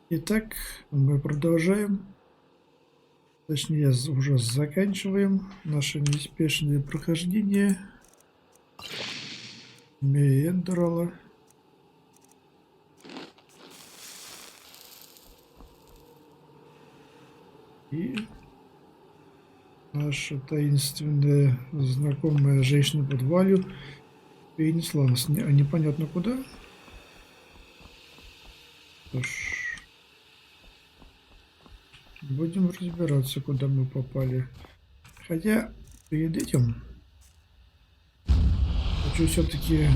Итак, мы продолжаем. Точнее, уже заканчиваем наше неспешное прохождение Enderal. И наша таинственная знакомая женщина под вуалью перенесла нас непонятно куда. Что ж, будем разбираться, куда мы попали. Хотя перед этим хочу все-таки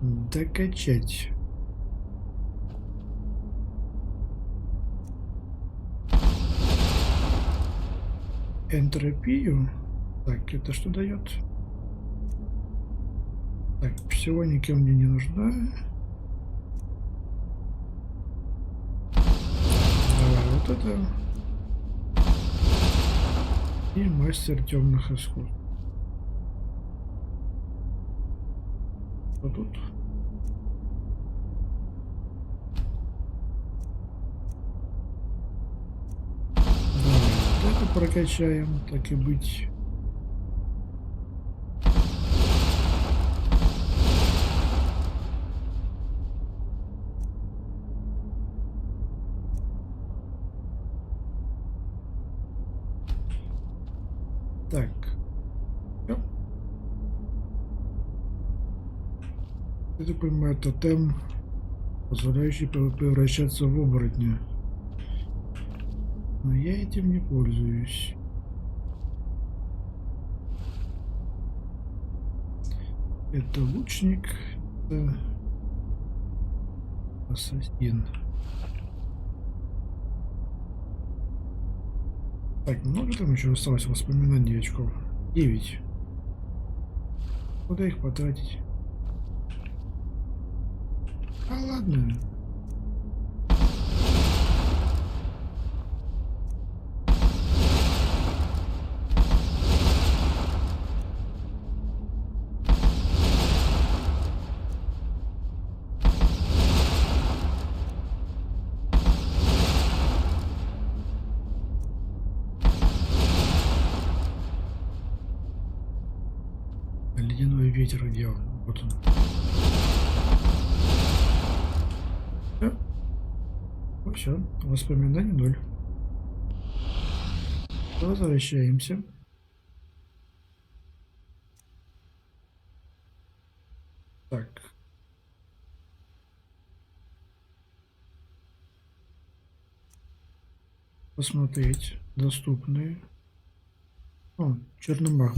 докачать энтропию. Так, это что дает? Так, псионика мне не нужна. Давай вот это. И мастер темных искусств. Что тут? Давай вот это прокачаем, так и быть. Так. Всё. Я так понимаю, тотем, позволяющий превращаться в оборотня. Но я этим не пользуюсь. Это лучник, это ассасин. Так, много там еще осталось воспоминаний очков? 9. Куда их потратить? А ладно. Ледяной ветер, где он? Вот он. Да. Ну все, воспоминаний 0. Возвращаемся. Так. Посмотреть доступные. О, черный маг.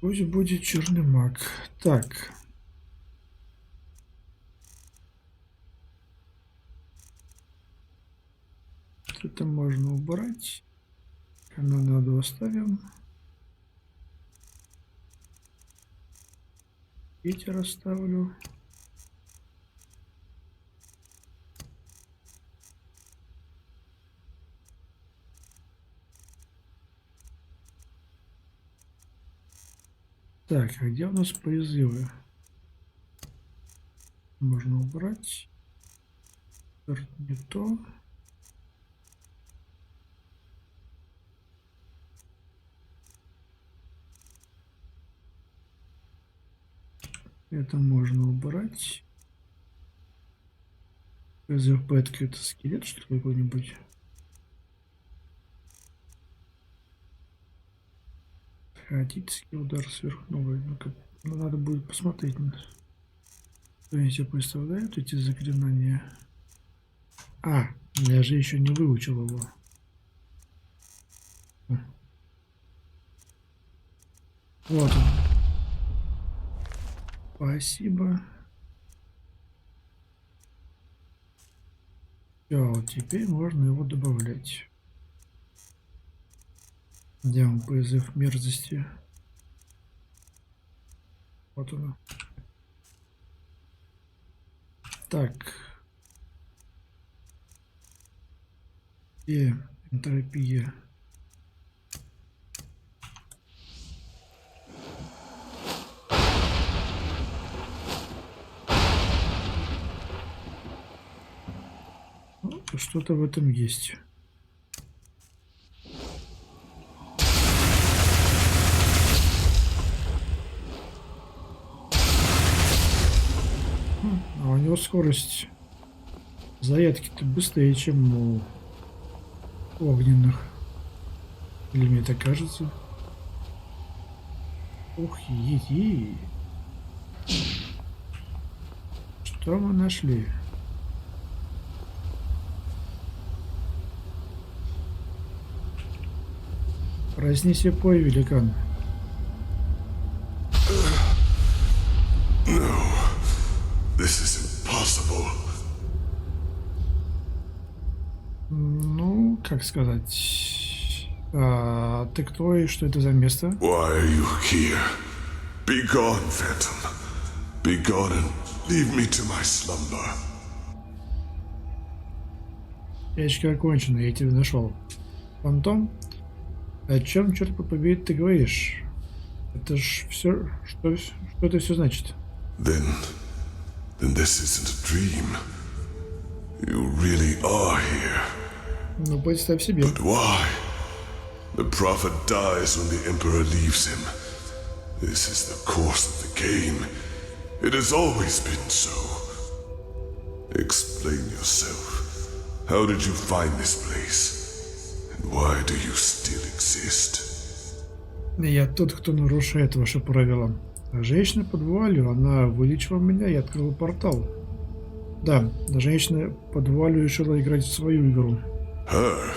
Пусть будет черный маг. Так. Это можно убрать. Канонаду оставим. Ветер оставлю. Так, а где у нас призывы? Можно убрать. Не то. Это можно убрать. Призыв пэтки — это скелет, что ли, какой-нибудь? Хаотический удар сверхновой. Ну, надо будет посмотреть, что они себе представляют, эти заклинания. А, я же еще не выучил его. Вот он. Спасибо. Все, вот теперь можно его добавлять. Где он, призыв мерзости? Вот он. Так. И энтропия. что-то в этом есть. А у него скорость зарядки-то быстрее, чем у огненных. Или мне так кажется? Ух, е-е. Что мы нашли? Проснись и пой, великан. No, this is impossible. Ну, как сказать? Ты кто и что это за место? Why are you here? Be gone, phantom. Be gone and leave me to my slumber. Яичко окончено, я тебя нашел. Фантом? О чем, черт побери, ты говоришь? Это ж все, что это все значит? Then this isn't a dream. You really are here. Ну, представь себе. But why? The prophet dies when the emperor leaves him. This is the course of the game. It has always been so. Explain yourself. How did you find this place? And why do you still exist? Я тот, кто нарушает ваши правила. Женщина под вуалью, она вылечила меня и открыла портал. Да, женщина под вуалью решила играть в свою игру. Her?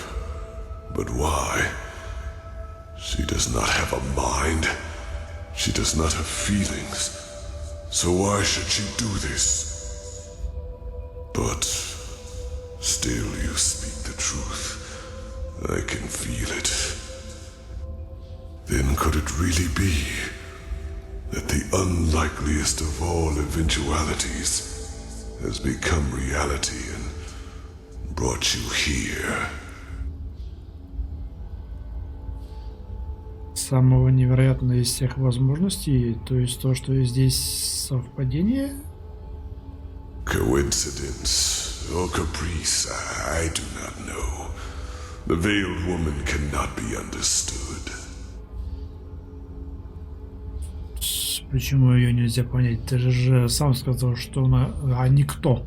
But why? She does not have a mind. She does not have feelings. So why should she do this? But still you speak the truth. I can feel it. Then could it really be that the unlikeliest of all eventualities has become reality and brought you here? Самого невероятного из всех возможностей, то есть то, что здесь совпадение? Coincidence or caprice, I do not know. The veiled woman cannot be understood. Почему ее нельзя понять? Ты же сам сказал, что она... А никто.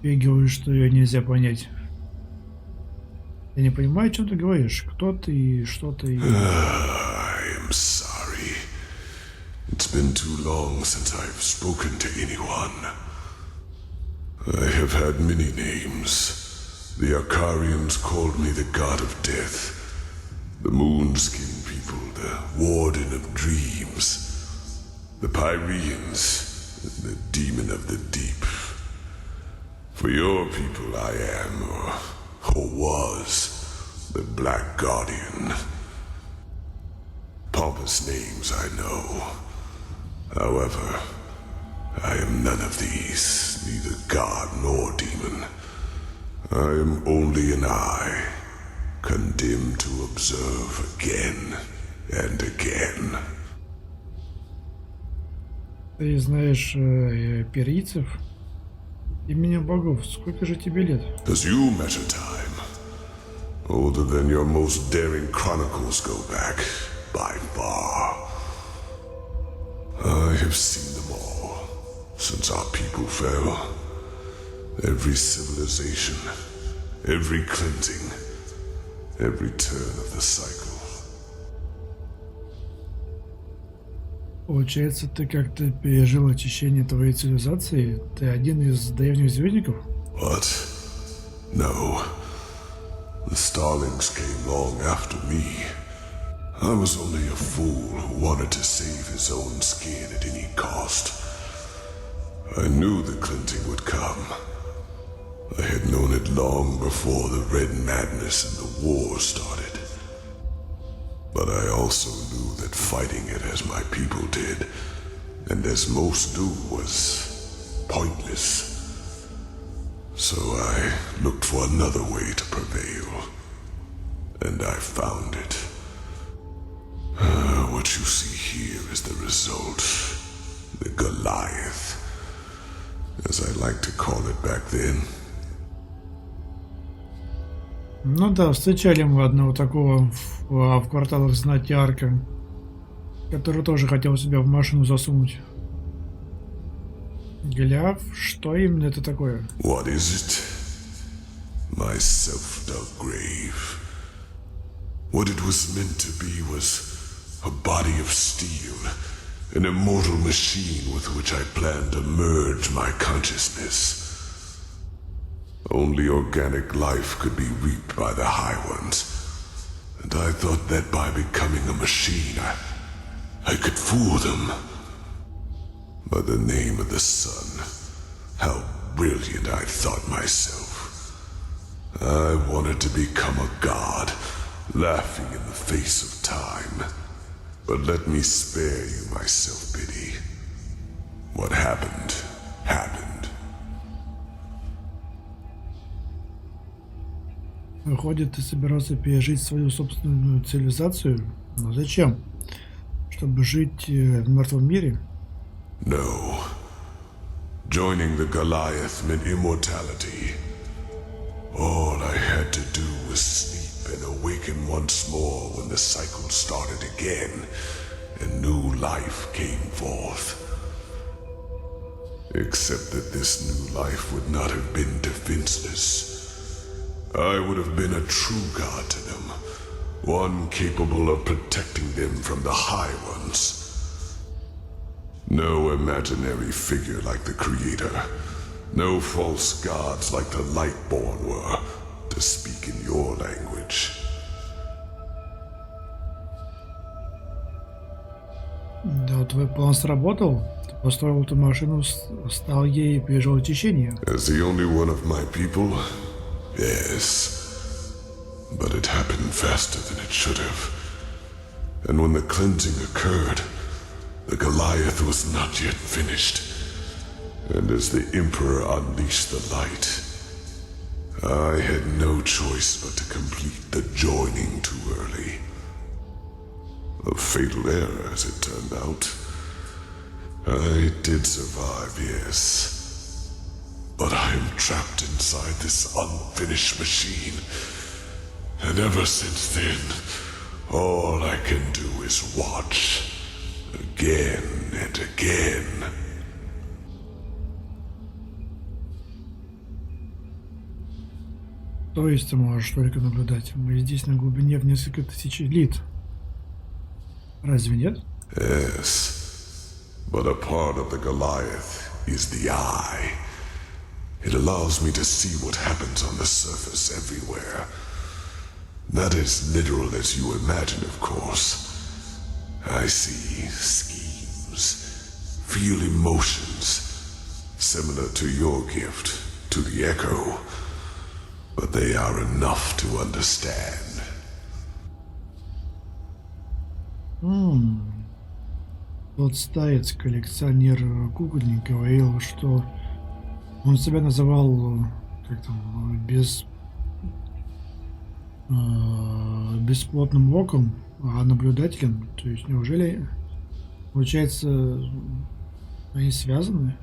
И говоришь, что ее нельзя понять. Я не понимаю, о чем ты говоришь. Кто ты и что ты... I am sorry. It's been too long since I've spoken to anyone. I have had many names. The Akarians called me the God of Death. The Moonskin people, the Warden of Dreams. The Pyreans, the Demon of the Deep. For your people I am, or was, the Black Guardian. Pompous names, I know. However, I am none of these, neither god nor demon. I am only an eye, condemned to observe again and again. Ты знаешь перийцев? Именем богов. Сколько же тебе лет? As you measure time, older than your most daring chronicles go back, by far. I have seen them all, since our people fell. Every civilization, every cleansing, every turn of the cycle. Получается, ты как-то пережил очищение твоей цивилизации? Ты один из древних звездников? What? No. The Starlings came long after me. I was only a fool who wanted to save his own skin at any cost. I knew the cleansing would come. I had known it long before the Red Madness and the war started. But I also knew that fighting it as my people did, and as most do, was pointless. So I looked for another way to prevail, and I found it. What you see here is the result, the Goliath, as I liked to call it back then. Ну да, встречали мы одного такого в кварталах знаки Арка, который тоже хотел себя в машину засунуть. Гляв, что именно это такое? What is it? My self-dug grave. What it was meant to be was a body of steel, an immortal machine with which I planned to merge my consciousness. Only organic life could be reaped by the High Ones, and I thought that by becoming a machine, I could fool them. By the name of the sun, how brilliant I thought myself. I wanted to become a god, laughing in the face of time. But let me spare you my self-pity. What happened, happened. Выходит, ты собирался пережить свою собственную цивилизацию? Но зачем? Чтобы жить в мертвом мире? No. Joining the Goliath meant immortality. All I had to do was sleep and awaken once more when the cycle started again, and new life came forth. Except that this new life would not have been defenseless. I would have been a true god to them, one capable of protecting them from the High Ones. No imaginary figure like the Creator. No false gods like the Lightborn were, to speak in your language. Да, твой план сработал. Ты построил эту машину, стал ей и пережил очищение. As the only one of my people, yes. But it happened faster than it should have. And when the cleansing occurred, the Goliath was not yet finished. And as the Emperor unleashed the light, I had no choice but to complete the joining too early. A fatal error, as it turned out. I did survive, yes. But I am trapped inside this unfinished machine. And ever since then, all I can do is watch. Again and again. То есть ты можешь только наблюдать. Мы здесь на глубине в несколько тысяч лит. Разве нет? Yes. But a part of the Goliath is the eye. It allows me to see what happens on the surface everywhere. Not as literal as you imagine, of course. I see schemes, feel emotions, similar to your gift, to the Echo. But they are enough to understand. Тот старец, коллекционер кукольник, говорил, что он себя называл как там, бесплотным оком, а наблюдателем. То есть неужели, получается, они связаны?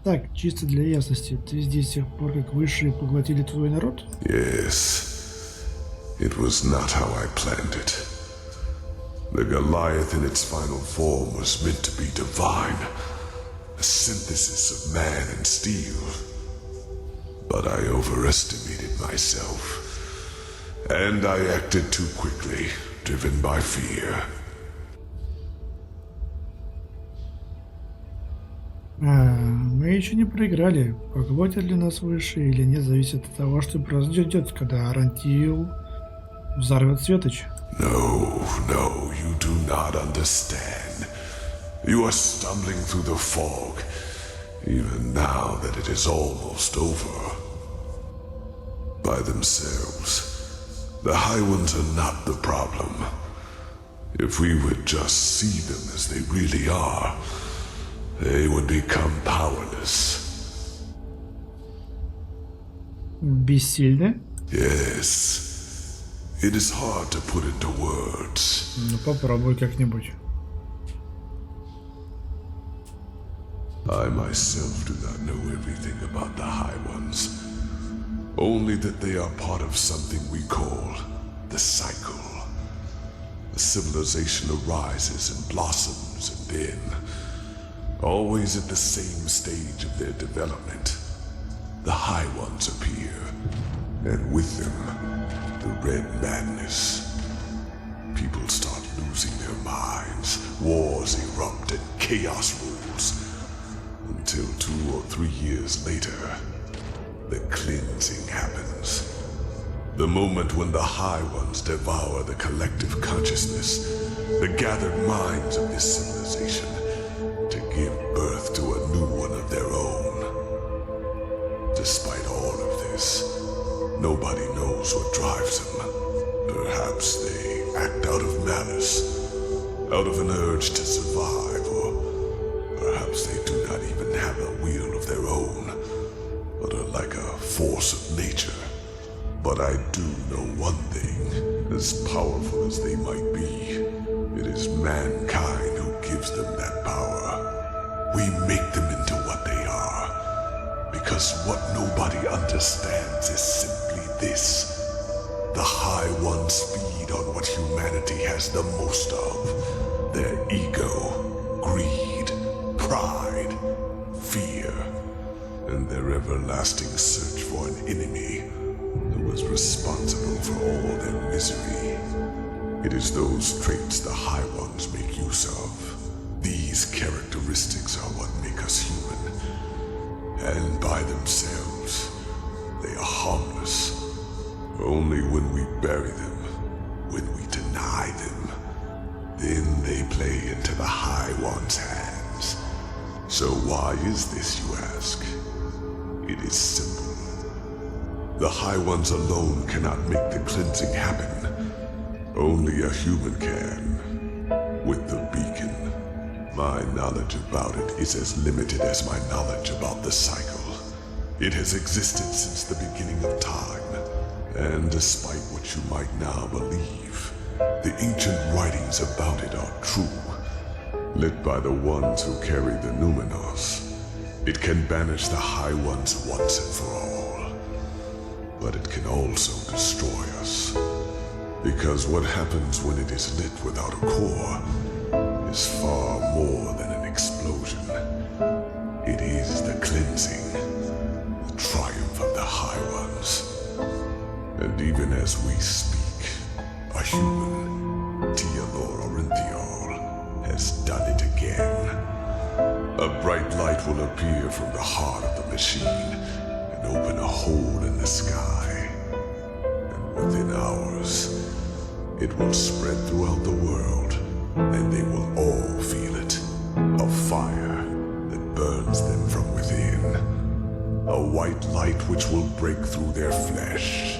Так, чисто для ясности, ты здесь с тех пор, как Высшие поглотили твой народ? Yes. It was not how I planned it. The Goliath in its final form was meant to be divine, a synthesis of man and steel. But I overestimated myself, and I acted too quickly, driven by fear. Мы еще не проиграли. Поглотят ли нас Высшие или нет, зависит от того, что произойдет, когда Арантил взорвет Светоч. No, you do not understand. You are stumbling through the fog, even now that it is almost over. By themselves, the High Ones are not the problem. If we would just see them as they really are, they would become powerless. Бессильны? Yes. It is hard to put into words. Ну попробуй как-нибудь. I myself do not know everything about the High Ones. only that they are part of something we call the cycle. A civilization arises and blossoms, and then, always at the same stage of their development, the high ones appear, and with them, the red madness. People start losing their minds, wars erupt, and chaos rules. Until 2 or 3 years later, the cleansing happens. The moment when the High Ones devour the collective consciousness, the gathered minds of this civilization, to give birth to a new one of their own. Despite all of this, nobody knows what drives them. Perhaps they act out of malice, out of an urge to survive, or perhaps they do not even have a will of their own, but are like a force of nature. But I do know one thing, as powerful as they might be, it is mankind who gives them that power. We make them into what they are, because what nobody understands is simply this. The High Ones feed on what humanity has the most of, their ego, greed, pride, fear, and their everlasting search for an enemy who is responsible for all their misery. It is those traits the High Ones make use of. These characteristics are what make us human. And by themselves, they are harmless. Only when we bury them, when we deny them, then they play into the High One's hands. So why is this, you ask? It is simple. The High Ones alone cannot make the cleansing happen. Only a human can. With the beacon, my knowledge about it is as limited as my knowledge about the cycle. It has existed since the beginning of time, and despite what you might now believe, the ancient writings about it are true. Lit by the ones who carry the Numenos, it can banish the High Ones once and for all. But it can also destroy us. Because what happens when it is lit without a core is far more than an explosion. It is the cleansing, the triumph of the High Ones. And even as we speak, a human, Tealor Orinthiol, has done it again. A bright light will appear from the heart of the machine and open a hole in the sky. And within hours, it will spread throughout the world, and they will all feel it. A fire that burns them from within. A white light which will break through their flesh.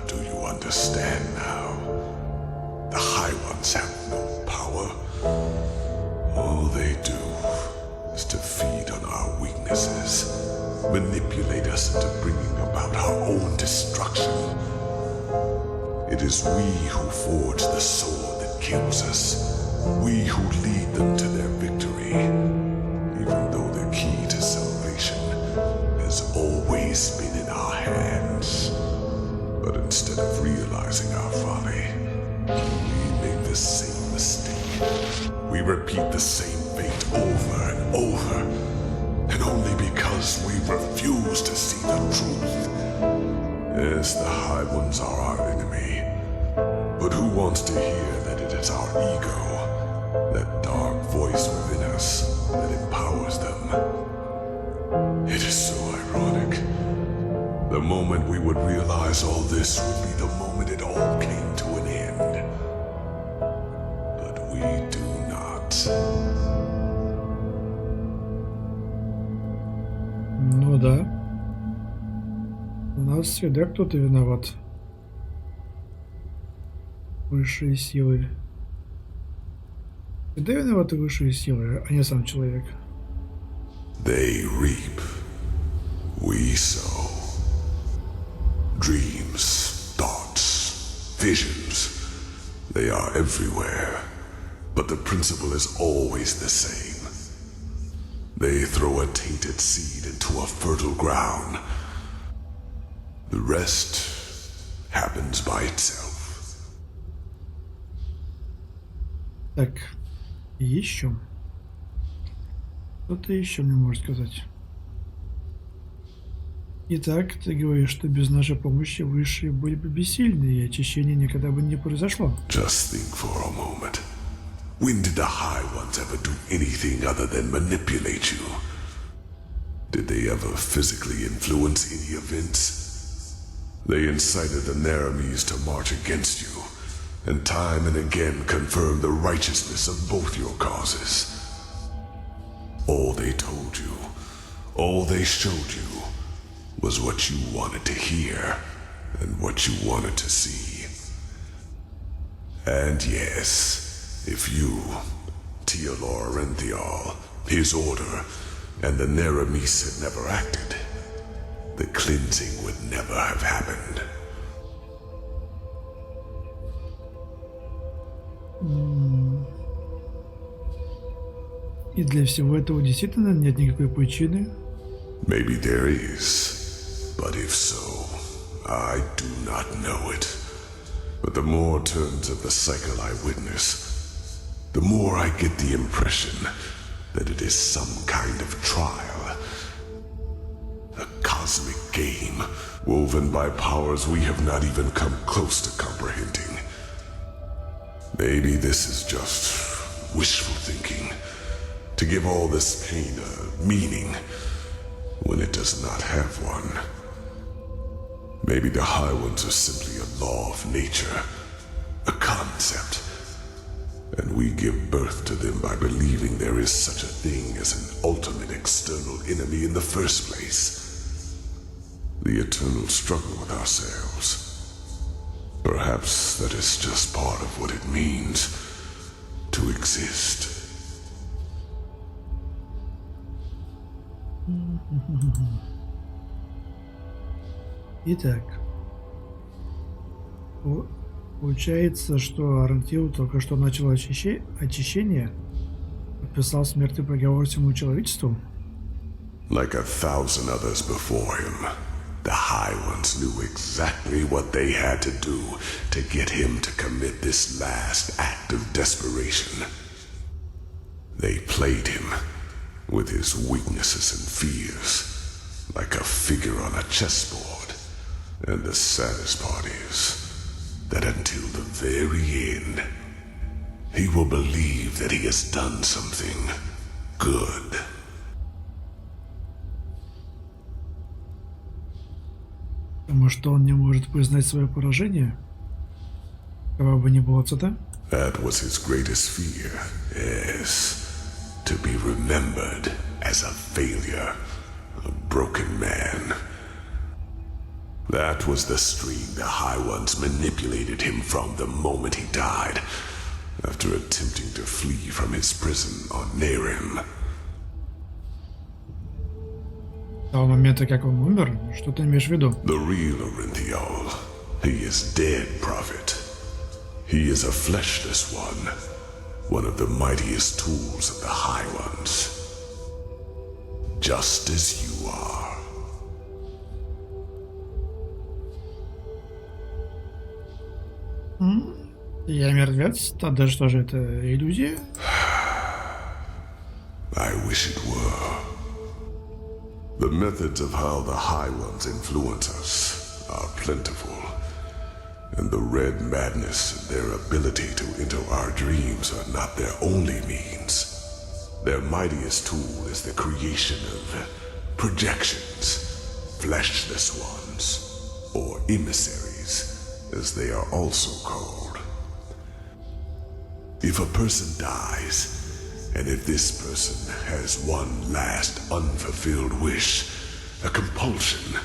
Do you understand now? The High Ones have no power. All they do is to feed on our weaknesses, manipulate us into bringing about our own destruction. It is we who forge the sword that kills us, we who lead them to their victory, even though the key to salvation has always been in our hands. But instead of realizing our folly, we make the same mistake. We repeat the same fate over and over, and only because we refuse to see the truth. Yes, the High Ones are our enemy, but who wants to hear that it is our ego, that dark voice within us, that empowers them? It is so ironic. The moment we would realize all this would be the moment it all came to an end. But we do not. Ну да. У нас всегда кто-то виноват. Высшие силы. Всегда виноваты высшие силы, а не сам человек. They reap, we sow. Dreams, thoughts, visions, they are everywhere, but the principle is always the same. They throw a tainted seed into a fertile ground. The rest happens by itself. Так, еще. Что-то еще мне можешь сказать. Итак, ты говоришь, что без нашей помощи высшие были бы бессильны, и очищение никогда бы не произошло. Just think for a moment. When did the High Ones ever do anything other than manipulate you? Did they ever physically influence any events? They incited the Naramis to march against you, and time and again confirmed the righteousness of both your causes. All they told you, all they showed you, was what you wanted to hear and what you wanted to see. And yes, if you, Teolor Renthial, his order, and the Neramis had never acted, the cleansing would never have happened. И для всего этого действительно нет никакой причины. Maybe there is. But if so, I do not know it. But the more turns of the cycle I witness, the more I get the impression that it is some kind of trial. A cosmic game woven by powers we have not even come close to comprehending. Maybe this is just wishful thinking, to give all this pain a meaning when it does not have one. Maybe the High Ones are simply a law of nature, a concept, and we give birth to them by believing there is such a thing as an ultimate external enemy in the first place. The eternal struggle with ourselves. Perhaps that is just part of what it means to exist. Итак, получается, что Арантил только что начал очищение, подписал смертный приговор всему человечеству. Like 1,000 others before him, the High Ones knew exactly what they had to do to get him to commit this last act of desperation. They played him with his weaknesses and fears, like a figure on a chessboard. And the saddest part is that until the very end, he will believe that he has done something good. Потому что он не может признать свое поражение, кого бы ни было цена. That was his greatest fear, yes. To be remembered as a failure, a broken man. That was the stream the High Ones manipulated him from the moment he died, after attempting to flee from his prison on Nerim. С того момента, как он умер, что ты имеешь в виду? The real Orinthiol, he is dead, Prophet. He is a fleshless one of the mightiest tools of the High Ones. Just as you are. Я мертвец? Тогда что же это, иллюзия? I wish it were. The methods of how the High Ones influence us are plentiful, and the red madness and their ability to enter our dreams are not their only means. Their mightiest tool is the creation of projections, fleshless ones, or emissaries, as they are also called. If a person dies, and if this person has one last unfulfilled wish, a compulsion,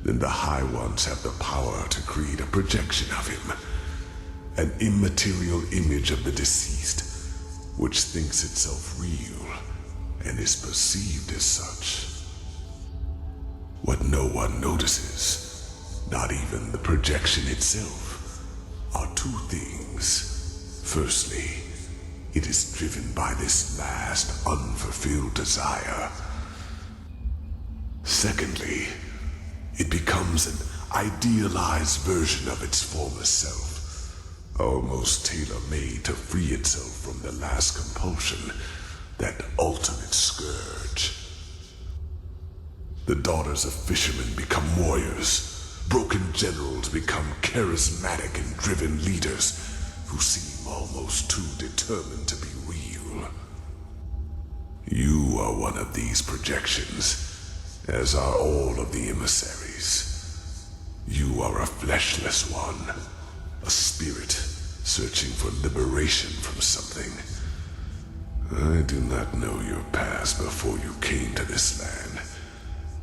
then the High Ones have the power to create a projection of him, an immaterial image of the deceased, which thinks itself real and is perceived as such. What no one notices, not even the projection itself, are two things. Firstly, it is driven by this last unfulfilled desire. Secondly, it becomes an idealized version of its former self, almost tailor-made to free itself from the last compulsion, that ultimate scourge. The daughters of fishermen become warriors. Broken generals become charismatic and driven leaders who seem almost too determined to be real. You are one of these projections, as are all of the emissaries. You are a fleshless one, a spirit searching for liberation from something. I do not know your past before you came to this land,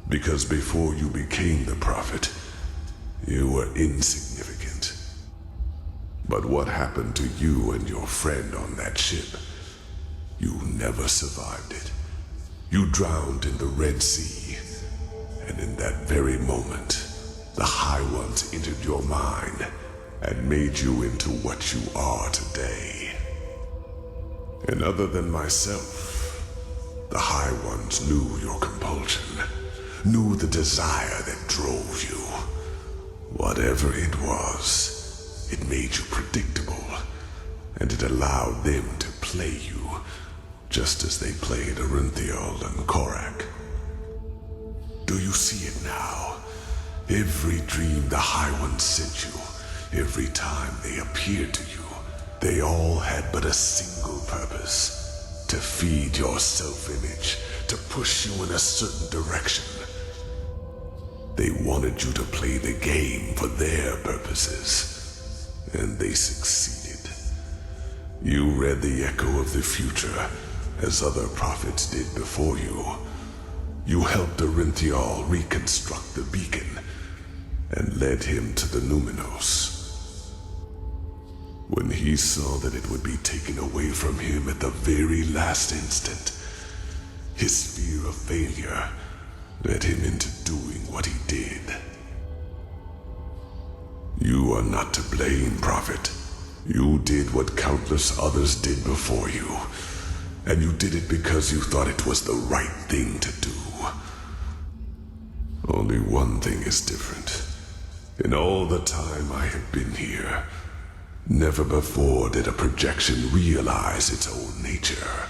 because before you became the prophet, you were insignificant. But what happened to you and your friend on that ship? You never survived it. You drowned in the Red Sea, and in that very moment, the High Ones entered your mind and made you into what you are today. And other than myself, the High Ones knew your compulsion, knew the desire that drove you. Whatever it was, it made you predictable, and it allowed them to play you, just as they played Orynthiol and Korak. Do you see it now? Every dream the High Ones sent you, every time they appeared to you, they all had but a single purpose: to feed your self-image, to push you in a certain direction. They wanted you to play the game for their purposes, and they succeeded. You read the echo of the future, as other prophets did before you. You helped Orynthiol reconstruct the beacon, and led him to the Numinos. When he saw that it would be taken away from him at the very last instant, his fear of failure led him into doing what he did. You are not to blame, Prophet. You did what countless others did before you, and you did it because you thought it was the right thing to do. Only one thing is different. In all the time I have been here, never before did a projection realize its own nature.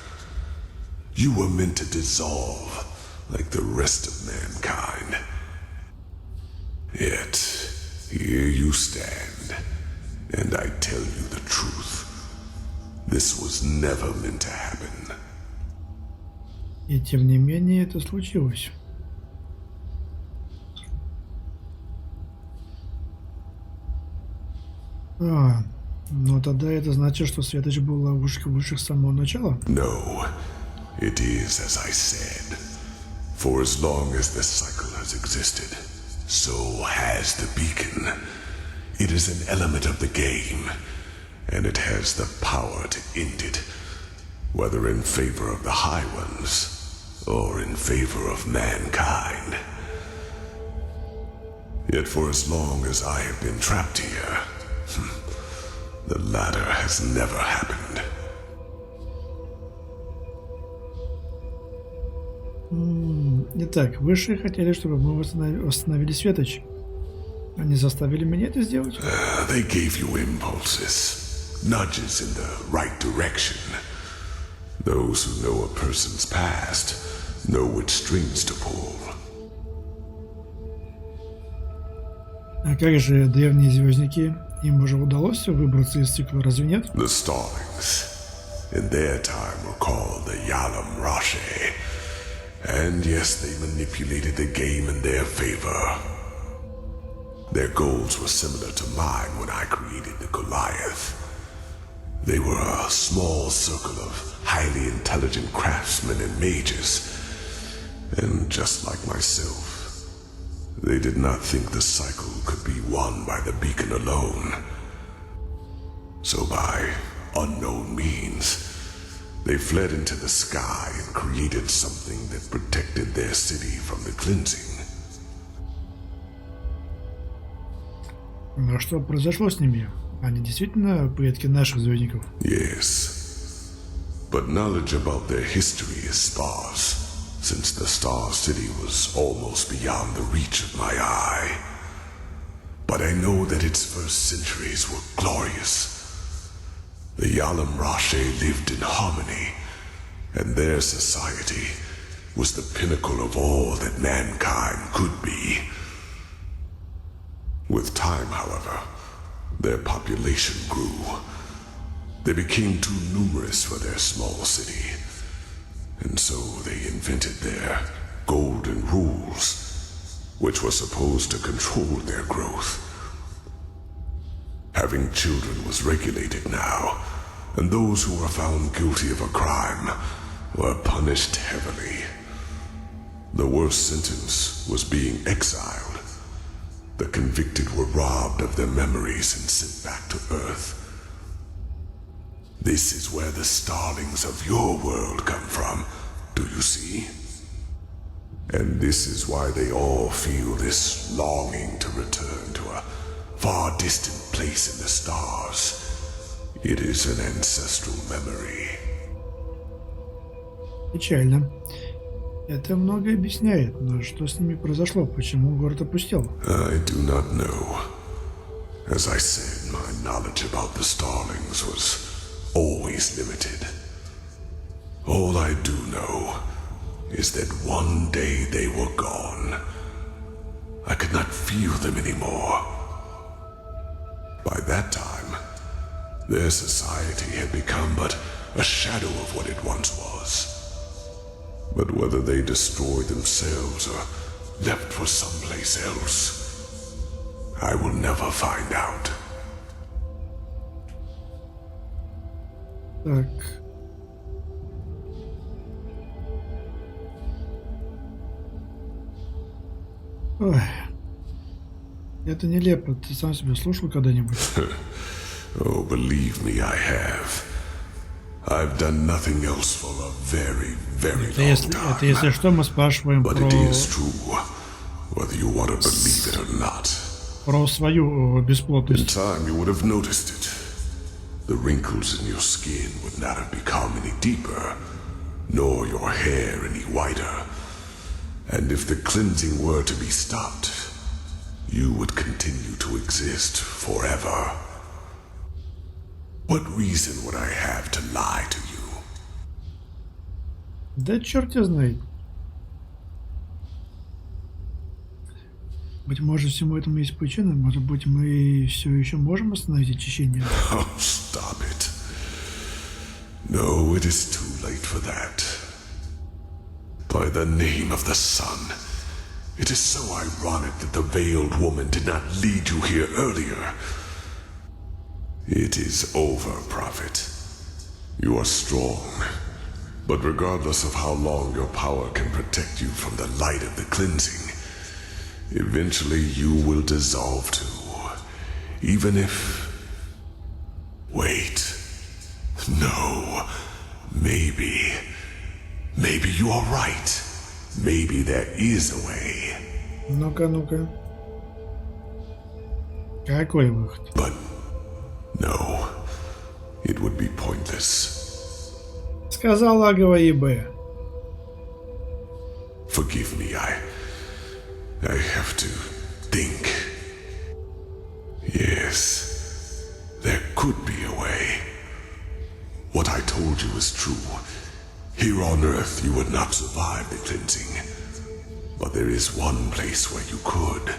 You were meant to dissolve like the rest of mankind. Yet, here you stand, and I tell you the truth. This was never meant to happen. И тем не менее это случилось. Ну тогда это значит, что Светоч был ловушкой Высших с самого начала? No, it is as I said. For as long as the cycle has existed, so has the beacon. It is an element of the game, and it has the power to end it, whether in favor of the High Ones or in favor of mankind. Yet for as long as I have been trapped here, the latter has never happened. Итак, Высшие хотели, чтобы мы восстановили Светоч. Они заставили меня это сделать. They gave you impulses, nudges in the right direction. Those who know a person's past know which strings to pull. А как же древние звездники? Им уже удалось выбраться из цикла, разве нет? The Starlings, in their time, were called the Yalam Rashi. And yes, they manipulated the game in their favor. Their goals were similar to mine when I created the Goliath. They were a small circle of highly intelligent craftsmen and mages. And just like myself, they did not think the cycle could be won by the beacon alone. So by unknown means, they fled into the sky and created something that protected their city from the cleansing. Но что произошло с ними? Они действительно предки наших звездников? Yes. but knowledge about their history is sparse, since the Star City was almost beyond the reach of my eye. But I know that its first centuries were glorious. The Yalam Rashe lived in harmony, and their society was the pinnacle of all that mankind could be. With time, however, their population grew. They became too numerous for their small city, and so they invented their golden rules, which were supposed to control their growth. Having children was regulated now, and those who were found guilty of a crime were punished heavily. The worst sentence was being exiled. The convicted were robbed of their memories and sent back to Earth. This is where the starlings of your world come from, do you see? And this is why they all feel this longing to return to a far distant place in the stars. It is an ancestral memory. Печально. Это многое объясняет, но что с ними произошло? Почему город опустел? I do not know. As I said, my knowledge about the starlings was always limited. All I do know is that one day they were gone. I could not feel them anymore. By that time, their society had become but a shadow of what it once was. But whether they destroyed themselves or left for someplace else, I will never find out. Так. Ой. Это нелепо. Ты сам себя слушал когда-нибудь? Oh, believe me, I have. I've done nothing else for a very, very long time. Это если что, мы спрашиваем But it is true, whether you want to believe it or not. Про свою In бесплотность. time, you would have noticed it. The wrinkles in your skin would not have become any deeper, nor your hair any whiter. And if the cleansing were to be stopped, you would continue to exist forever. What reason would I have to lie to you? Да черт его знает. Быть может, всему этому есть причина. Может быть, мы все еще можем остановить очищение. Oh, stop it. No, it is too late for that. By the name of the sun, it is so ironic that the veiled woman did not lead you here earlier. It is over, Prophet. You are strong, but regardless of how long your power can protect you from the light of the cleansing, eventually you will dissolve too, even if... Wait. No. Maybe you are right. Maybe there is a way. Ну-ка, ну-ка. Какой выход? But no, it would be pointless. Сказал А, говори Б. Forgive me, I have to think. Yes, there could be a way. What I told you is true. Here on Earth, you would not survive the cleansing. But there is one place where you could.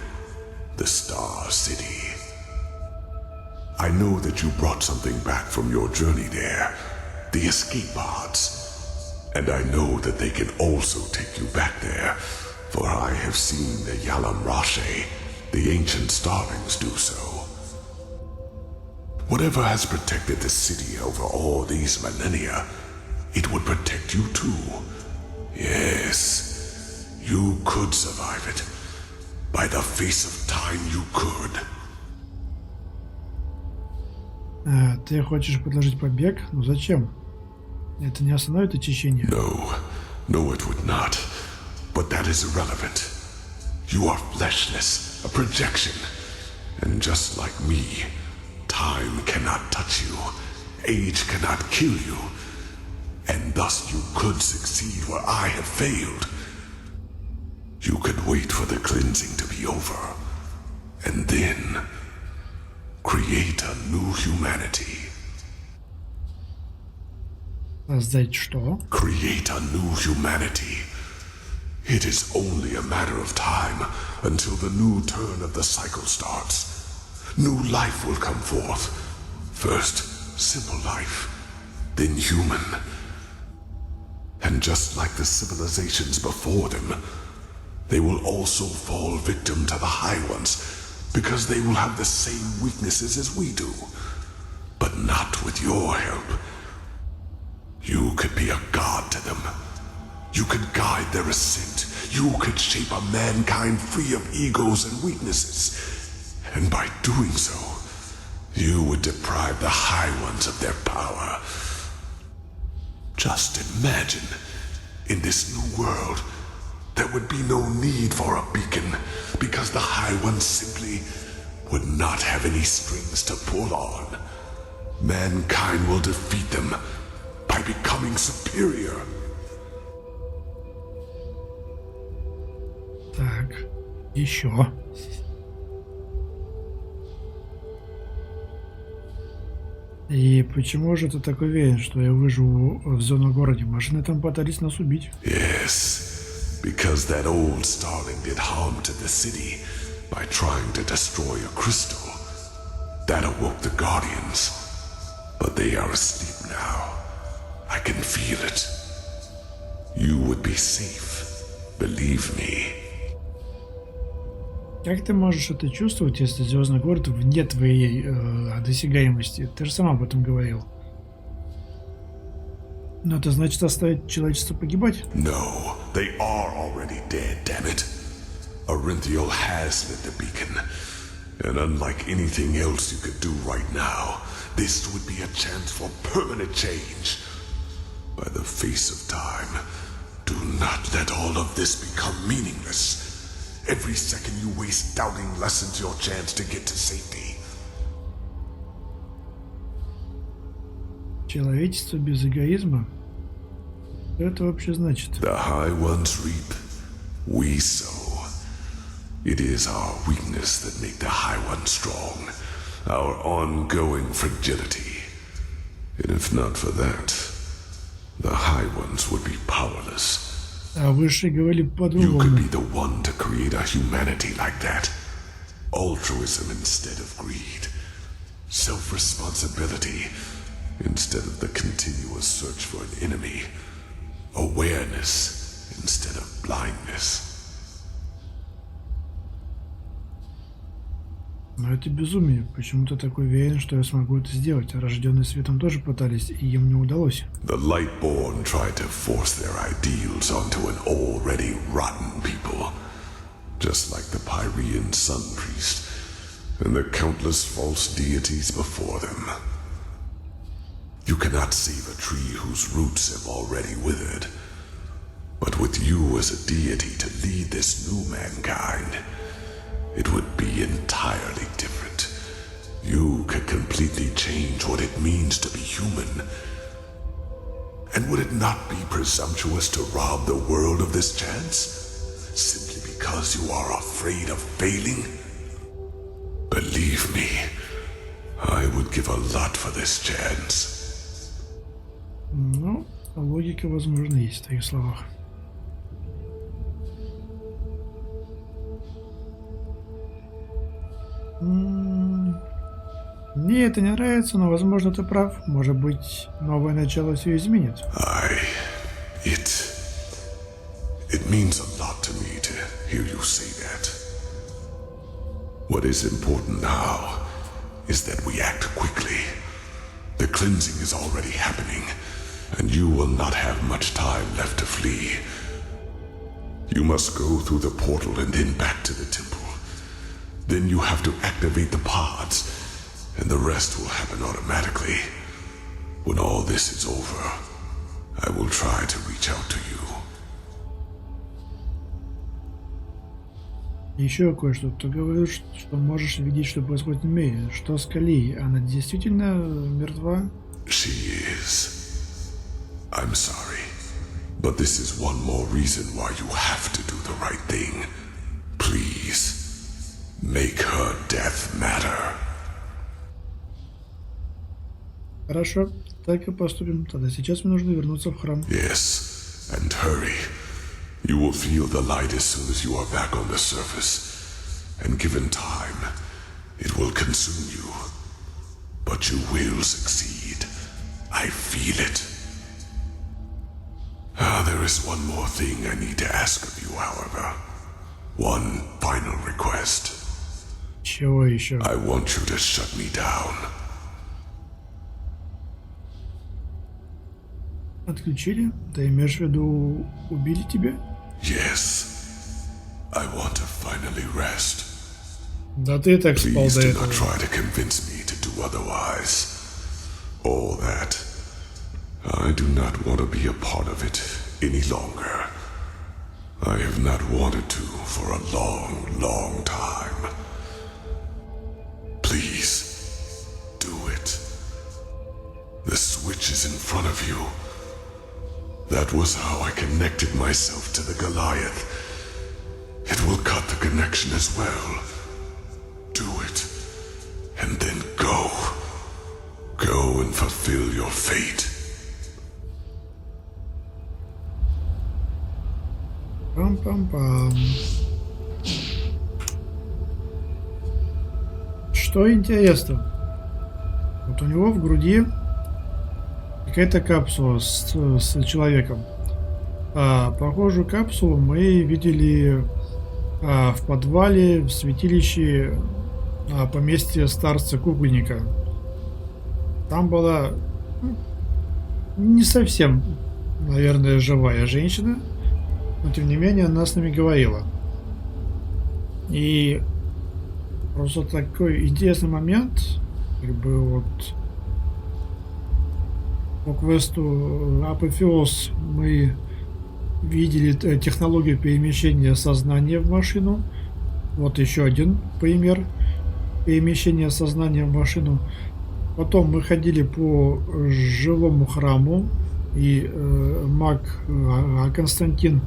The Star City. I know that you brought something back from your journey there. The escape pods. And I know that they can also take you back there. For I have seen the Yalam Rashe, the ancient starlings, do so. Whatever has protected the city over all these millennia, it would protect you too. Yes, you could survive it. By the face of time, you could. А, ты хочешь предложить побег? Ну зачем? Это не остановит очищение. No, it would not. But that is irrelevant. You are fleshless, a projection. And just like me, time cannot touch you. Age cannot kill you. and thus you could succeed where I have failed. You could wait for the cleansing to be over, and then create a new humanity. Создать что? Create a new humanity. It is only a matter of time until the new turn of the cycle starts. New life will come forth. First, simple life, then human. And just like the civilizations before them, they will also fall victim to the High Ones, because they will have the same weaknesses as we do. But not with your help. You could be a god to them. You could guide their ascent. You could shape a mankind free of egos and weaknesses. And by doing so, you would deprive the High Ones of their power. Just imagine, in this new world, there would be no need for a beacon, because the High Ones simply would not have any strings to pull on. Mankind will defeat them by becoming superior. Так, еще. И почему же ты так уверен, что я выживу в зону города? Машины там пытались нас убить. Yes, because that old starling did harm to the city by trying to destroy a crystal. That awoke the Guardians, but they are asleep now. I can feel it. You would be safe, believe me. Как ты можешь это чувствовать, если звездный город вне твоей досягаемости? Ты же сам об этом говорил. Но это значит оставить человечество погибать? No, they are already dead, damn it. Orinthiel has lit the beacon, and unlike anything else you could do right now, this would be a chance for permanent change. By the face of time, do not let all of this become meaningless. Every second you waste doubting lessens your chance to get to safety. Человечество без эгоизма? Что это вообще значит? The high ones reap, we sow. It is our weakness that make the high ones strong, our ongoing fragility. And if not for that, the high ones would be powerless. А Высшие говорили You по-другому. could be the one to create a humanity like that. Altruism instead of greed. Self-responsibility instead of the continuous search for an enemy. Awareness instead of blindness. Но это безумие. Почему ты такой уверен, что я смогу это сделать? Рожденные светом тоже пытались, и им не удалось. The Lightborn tried to force their ideals onto an already rotten people, just like the Pyrean Sun Priest and the countless false deities before them. You cannot save a tree whose roots have already withered, but with you as a deity to lead this new mankind, it would be entirely different. You could completely change what it means to be human. And would it not be presumptuous to rob the world of this chance? Simply because you are afraid of failing? Believe me, I would give a lot for this chance. Ну, логика, возможно, есть в твоих словах. Мне это не нравится, но, возможно, ты прав. Может быть, новое начало все изменит. It means a lot to me to hear you say that. What is important now is that we act quickly. The cleansing is already happening, and you will not have much time left to flee. You must go through the portal and then back to the temple. Then you have to activate the pods, and the rest will happen automatically. When all this is over, I will try to reach out to you. Еще кое-что. Ты говоришь, что можешь видеть, что происходит в мире. Что с Калией? Она действительно мертва? She is. I'm sorry, but this is one more reason why you have to do the right thing. Please, make her death matter. Хорошо, так и поступим. Тогда сейчас мне нужно вернуться в храм. Yes, and hurry. You will feel the light as soon as you are back on the surface. And given time, it will consume you. But you will succeed. I feel it. There is one more thing I need to ask of you, however. One final request. Чего еще? I want you to shut me down. Отключили? Ты имеешь в виду, убили тебя? Yes. I want to finally rest. Да ты и так спал Please до do этого. not try to convince me to do otherwise. All that. I do not want to be a part of it any longer. I have not wanted to for a long, long time. Please, do it. The switch is in front of you. That was how I connected myself to the Goliath. It will cut the connection as well. Do it, and then go. Go and fulfill your fate. Пам-пам-пам. Что интересно? Вот у него в груди какая-то капсула с человеком. Похожую капсулу мы видели в подвале, в святилище поместья старца-кукольника. Там была не совсем, наверное, живая женщина, но тем не менее она с нами говорила. И просто такой интересный момент, как бы вот по квесту Апофеоз мы видели технологию перемещения сознания в машину. Вот еще один пример перемещения сознания в машину. Потом мы ходили по жилому храму, и маг Константин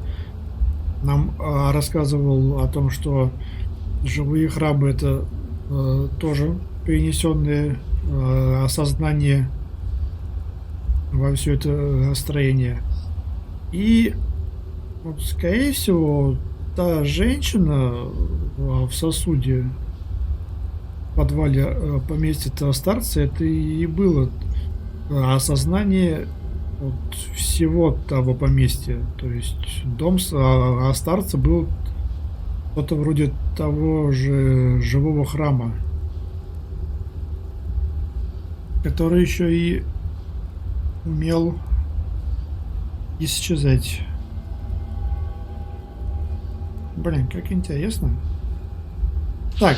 нам рассказывал о том, что живые храмы — это тоже перенесенное осознание во все это строение. И вот, скорее всего, та женщина в сосуде в подвале поместья старца — это и было осознание вот всего того поместья. То есть дом старца был что-то вроде того же живого храма, который еще и умел исчезать. Блин, как интересно. Так,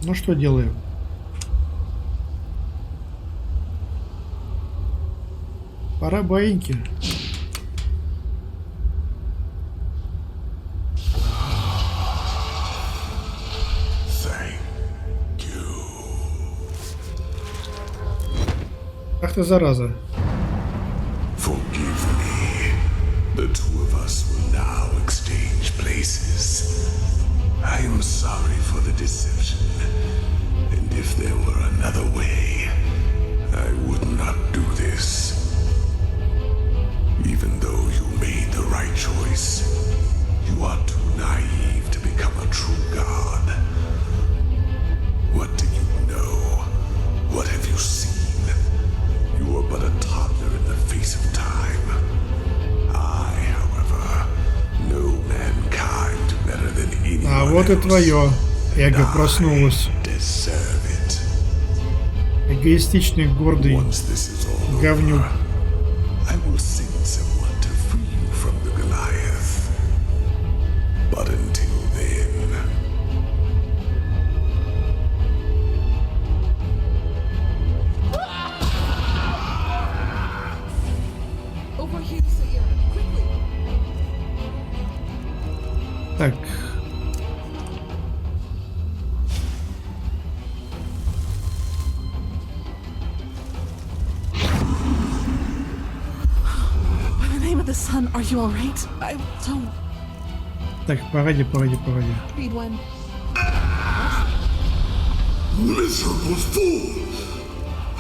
ну что делаем? Пора баиньки. Ах ты, зараза. Forgive me. The two of us will now exchange places. I am sorry for the deception. And if there were another way, I would not do this. Even though you made the right choice, you are too naive to become a true god. What do you know? What have you seen? You are but a toddler in the face of time. I, however, know mankind better than anyone А вот и твое эго проснулось. Эгоистичный, гордый говнюк. I will send someone to free you from the Goliath. But until then... Over here, Sierra, quickly. Так. the sun, are you all right? I don't Так, погоди. read when. Miserable fool!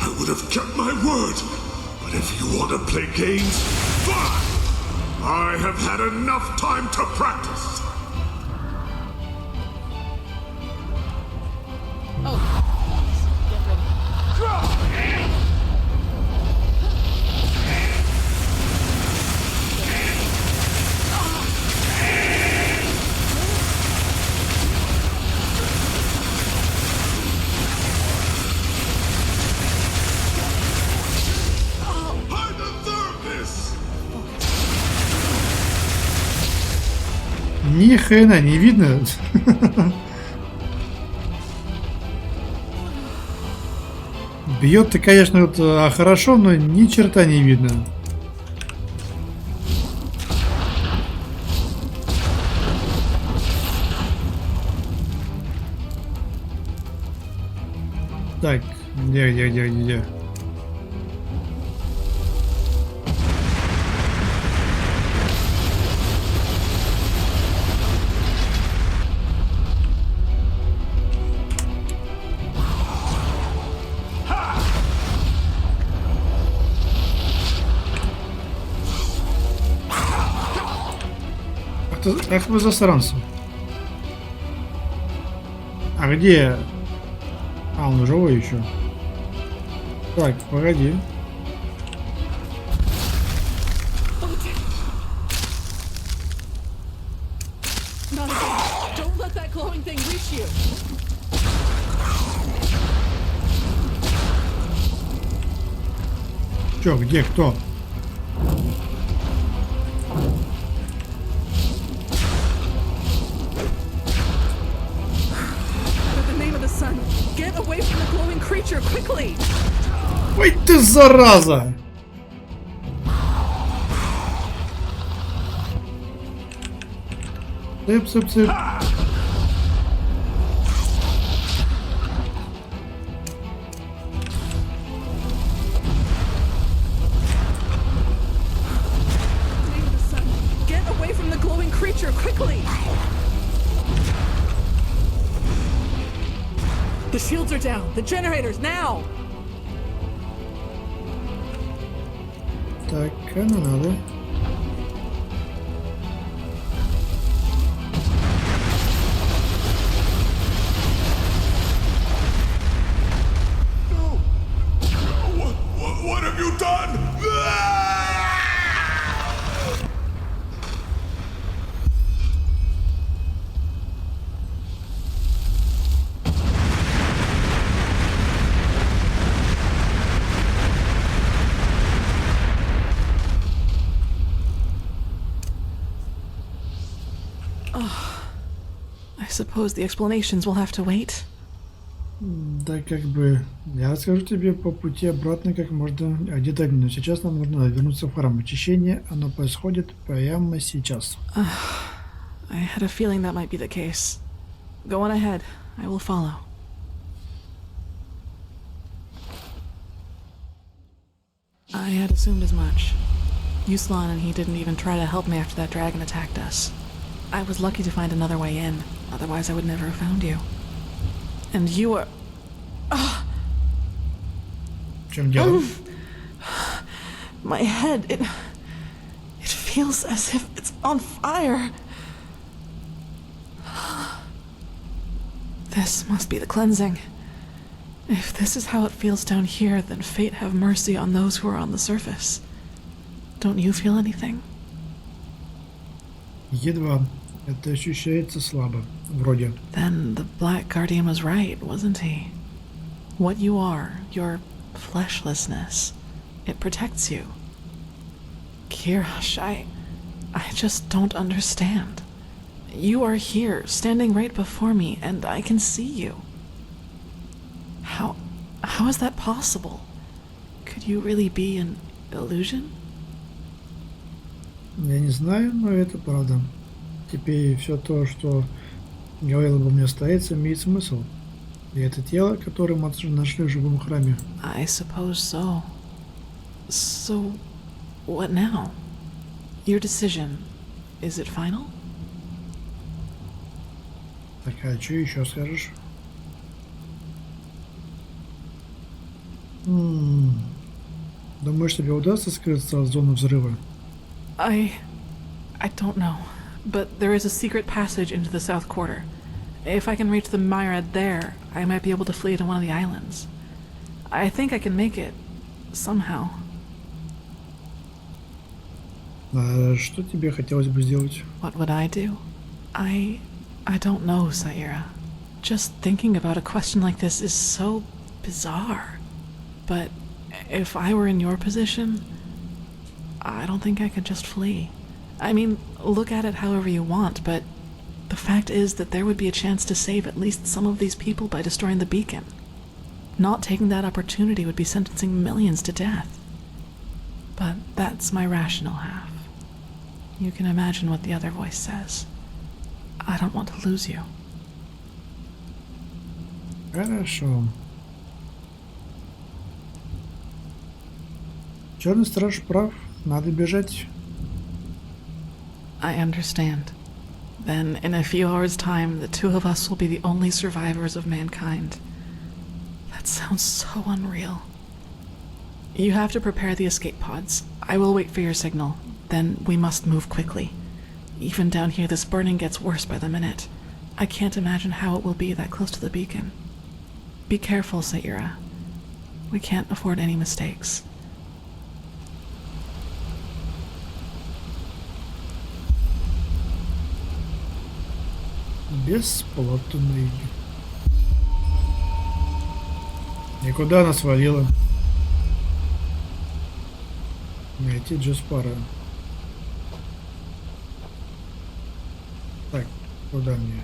I would have kept my word, but if you want to play games, fine! I have had enough time to practice! Oh, get ready. I deserve this! Ни хрена не видно. Бьет-то, конечно, вот, хорошо, но ни черта не видно. Так, где? Ах вы засранцы. А где? А, он живой еще. Так, погоди. Not again. Don't let that glowing thing reach you. Чё, где, кто? In the name of the sun, get away from the glowing creature quickly. Ой ты зараза! Цып. Name of the sun, get away from the glowing creature quickly. The shields are down. The generators now. Так, надо. No! What have you done? I suppose the explanations will have to wait. Да, как бы, я расскажу тебе по пути обратно как можно детальнее, но сейчас нам нужно вернуться в храм очищения, оно происходит прямо сейчас. I had a feeling that might be the case. Go on ahead. I will follow. I had assumed as much. Yuslan and he didn't even try to help me after that dragon attacked us. I was lucky to find another way in, otherwise I would never have found you. And you are... В чем дело? My head, it feels as if it's on fire. This must be the cleansing. If this is how it feels down here, then fate have mercy on those who are on the surface. Don't you feel anything? Едва. Это ощущается слабо. Вроде. Then the Black Guardian was right, wasn't he? What you are, your fleshlessness, it protects you. Kirash, I just don't understand. You are here, standing right before me, and I can see you. How is that possible? Could you really be an illusion? Я не знаю, но это правда. Теперь все то, что говорил обо мне старец, имеет смысл. И это тело, которое мы нашли в живом храме. I suppose so. So, what now? Your decision, is it final? Так, а что еще скажешь? Думаешь, тебе удастся скрыться от зоны взрыва? I don't know. But there is a secret passage into the south quarter. If I can reach the myriad there, I might be able to flee to one of the islands. I think I can make it. Somehow. А что тебе хотелось бы сделать? What would I do? I don't know, Saira. Just thinking about a question like this is so bizarre. But if I were in your position, I don't think I could just flee. I mean, look at it however you want, but the fact is that there would be a chance to save at least some of these people by destroying the beacon. Not taking that opportunity would be sentencing millions to death. But that's my rational half. You can imagine what the other voice says. I don't want to lose you. Хорошо. Черный Страж прав. Надо бежать. I understand. Then, in a few hours' time, the two of us will be the only survivors of mankind. That sounds so unreal. You have to prepare the escape pods. I will wait for your signal. Then we must move quickly. Even down here, this burning gets worse by the minute. I can't imagine how it will be that close to the beacon. Be careful, Saira. We can't afford any mistakes. Бесплатный. Никуда она свалила. Найти Джеспара. Так, куда мне?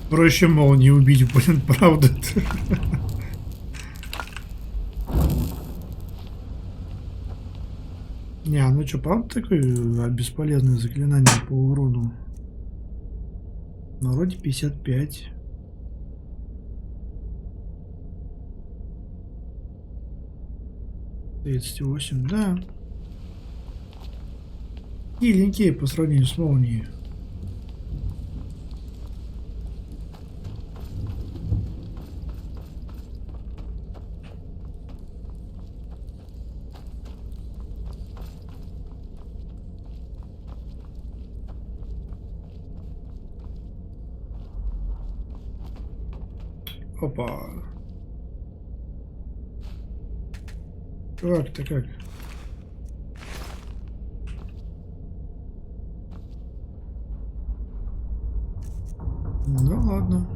Проще молнии убить, блин, правда. Не, ну что, правда такое бесполезное заклинание по урону? Ну, вроде 55. $38, да. Миленькие по сравнению с молнией. Опа. Как-то как? Ну ладно.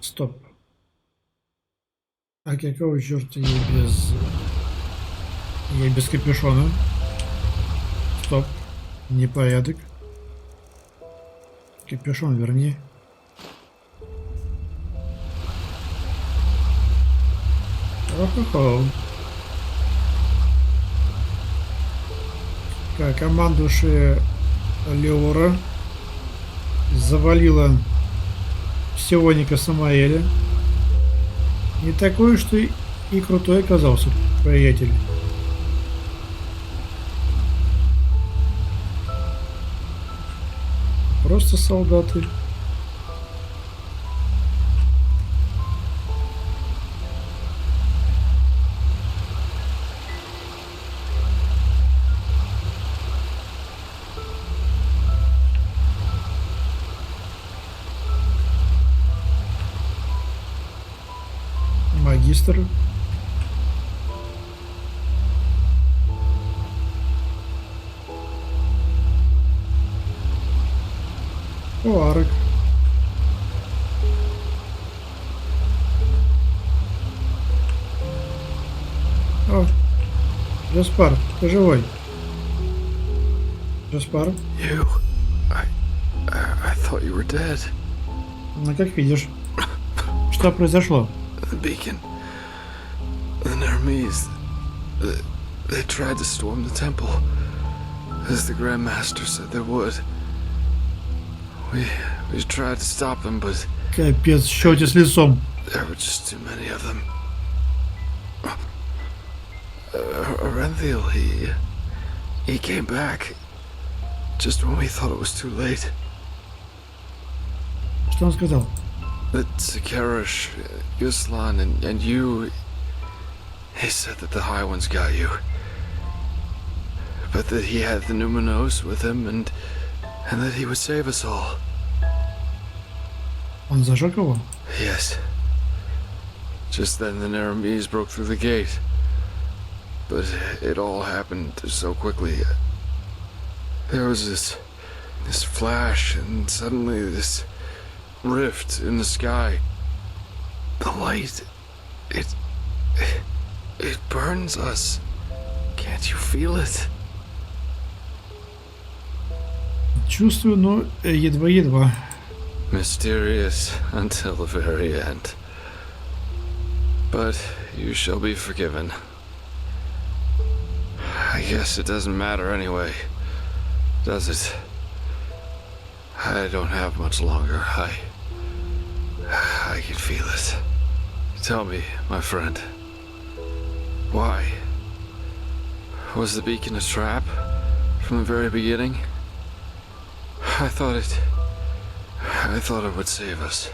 Стоп. А какого черта я без капюшона? Стоп. Непорядок. Капюшон верни. О-хо-хо. Так, командуша Леора завалила Сионика Самаэля. Не такой, что и крутой оказался, приятель. Просто солдаты. Магистр. Акуарок. О, Джаспар, ты живой? Джаспар? You. I thought you were dead. Ну, как видишь. Что произошло? The beacon. The Nermese. They tried to storm the temple, as the Grand Master said they would. We tried to stop them, but Капец, счете с лицом. there were just too many of them. Arenthil, he came back just when we thought it was too late. Что он сказал? That Sakarish, Yuslan, and you... He said that the High Ones got you. But that he had the Numinos with him, and that he would save us all. Он зажег его? Yes. Just then the Nermese broke through the gate. But it all happened so quickly. There was this flash, and suddenly this rift in the sky. The light, it burns us. Can't you feel it? Чувствую, но едва-едва. Mysterious until the very end. But you shall be forgiven. I guess it doesn't matter anyway, does it? I don't have much longer. I can feel it. Tell me, my friend, why? Was the beacon a trap from the very beginning? I thought it would save us.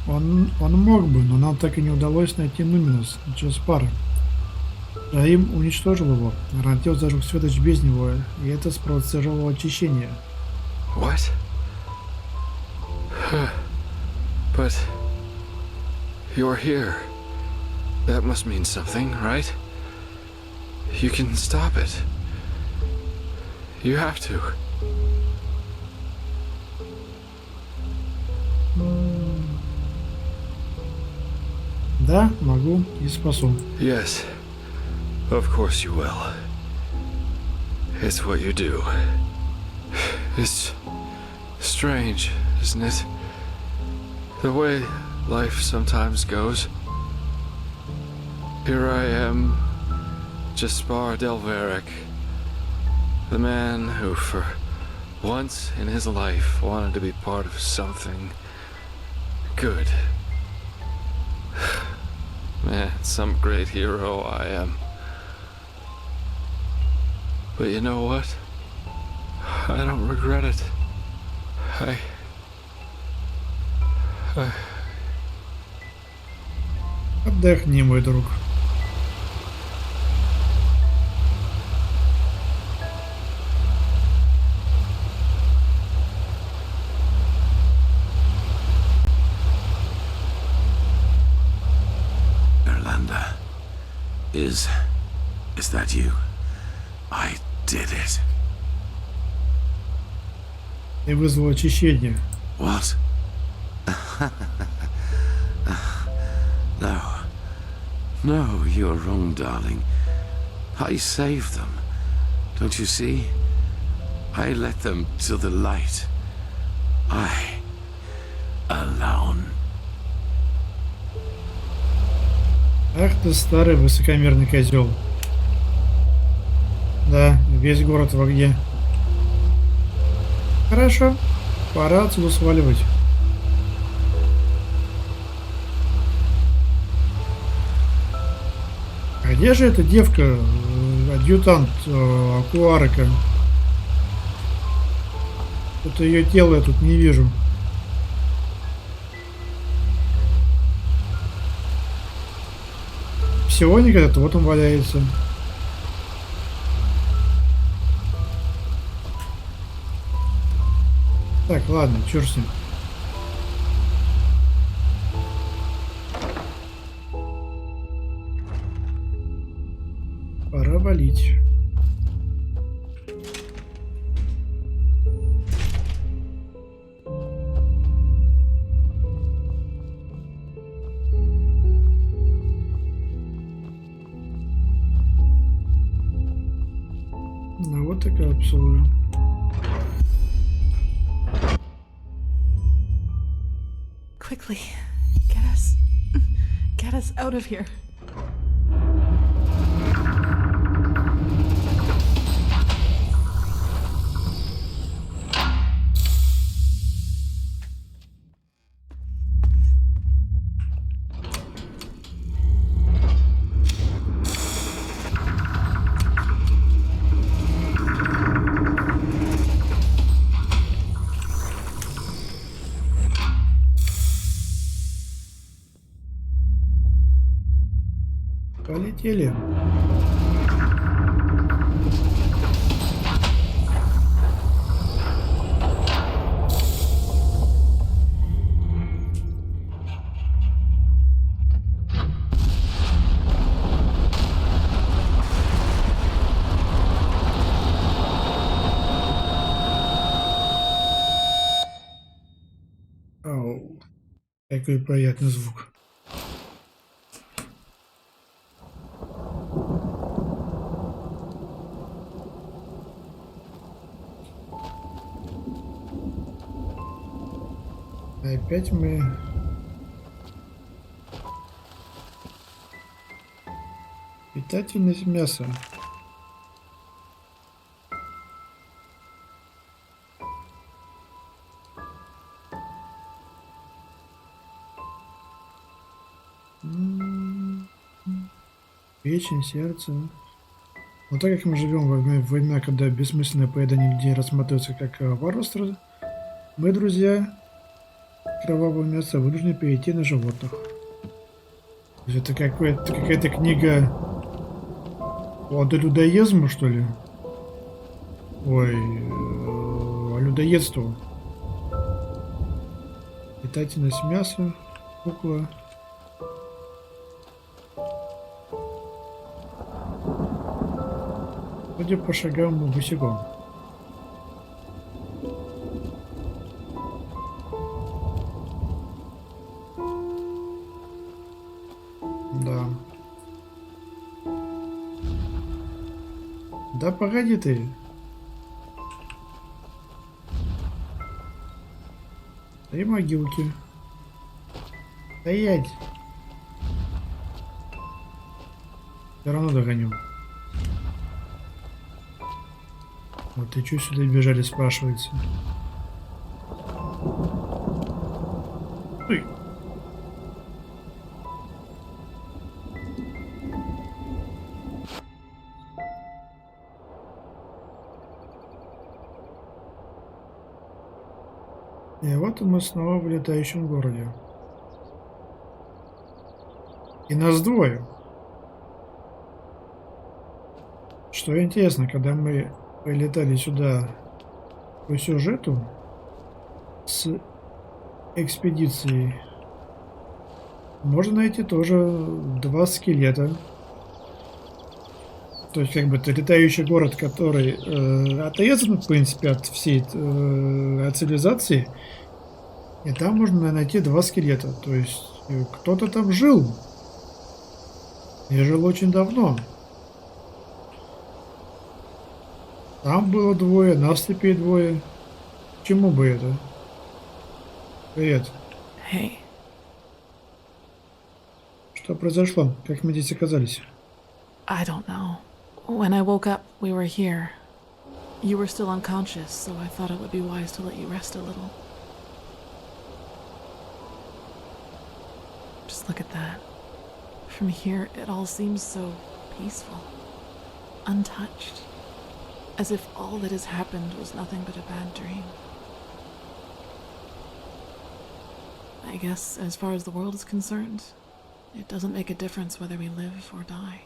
Он мог бы, но нам так и не удалось найти Нуминус, Джаспара. Раим уничтожил его, Рантел зажег светоч без него, и это спровоцировало очищение. What? But you're here. That must mean something, right? You can stop it. You have to. Да, могу и спасу. Yes, of course you will. It's what you do. It's strange, isn't it? The way life sometimes goes. Here I am, Jaspar Delveric, the man who for once in his life wanted to be part of something good. Man, some great hero I am. But you know what? I don't regret it. Отдохни, мой друг. Erlander, is that you? I did it. Ты вызвал очищение. What? No, you're wrong, darling. I saved them. Don't you see? I led them to the light. I... alone. Ах ты старый высокомерный козел. Да, весь город в огне. Хорошо, пора отсюда сваливать. А где же эта девка, адъютант Акуарика? Что-то ее тело я тут не вижу. Псионик этот, вот он валяется. Так, ладно, чёрт с ним. Пора валить. Ну вот и капсула. Quickly, get us out of here. Полетели. Ау, какой приятный звук. Опять мы... Питательность мяса. Печень, сердце. Вот так как мы живем во времена, когда бессмысленное поедание людей рассматривается как варварство, мы, друзья, кровавое мясо вынуждены перейти на животных. То есть это какая-то книга о людоедстве, что ли? Ой, о людоедстве. Питательность мяса, кукла. Судя по шагам, мы босиком. Да. Да погоди ты. И могилки. Стоять. Все равно догоню. Вот и что сюда бежали, спрашивается. Ой. И вот мы снова в летающем городе. И нас двое. Что интересно, когда мы прилетали сюда по сюжету с экспедицией, можно найти тоже 2 скелета. То есть, как бы, это летающий город, который отрезан, в принципе, от всей от цивилизации. И там можно найти 2 скелета. То есть, кто-то там жил. И жил очень давно. Там было 2, нас теперь 2. Чему бы это? Привет. Hey, Что произошло? Как мы здесь оказались? I don't know. When I woke up, we were here. You were still unconscious, so I thought it would be wise to let you rest a little. Just look at that. From here, it all seems so peaceful, untouched, as if all that has happened was nothing but a bad dream. I guess, as far as the world is concerned, it doesn't make a difference whether we live or die.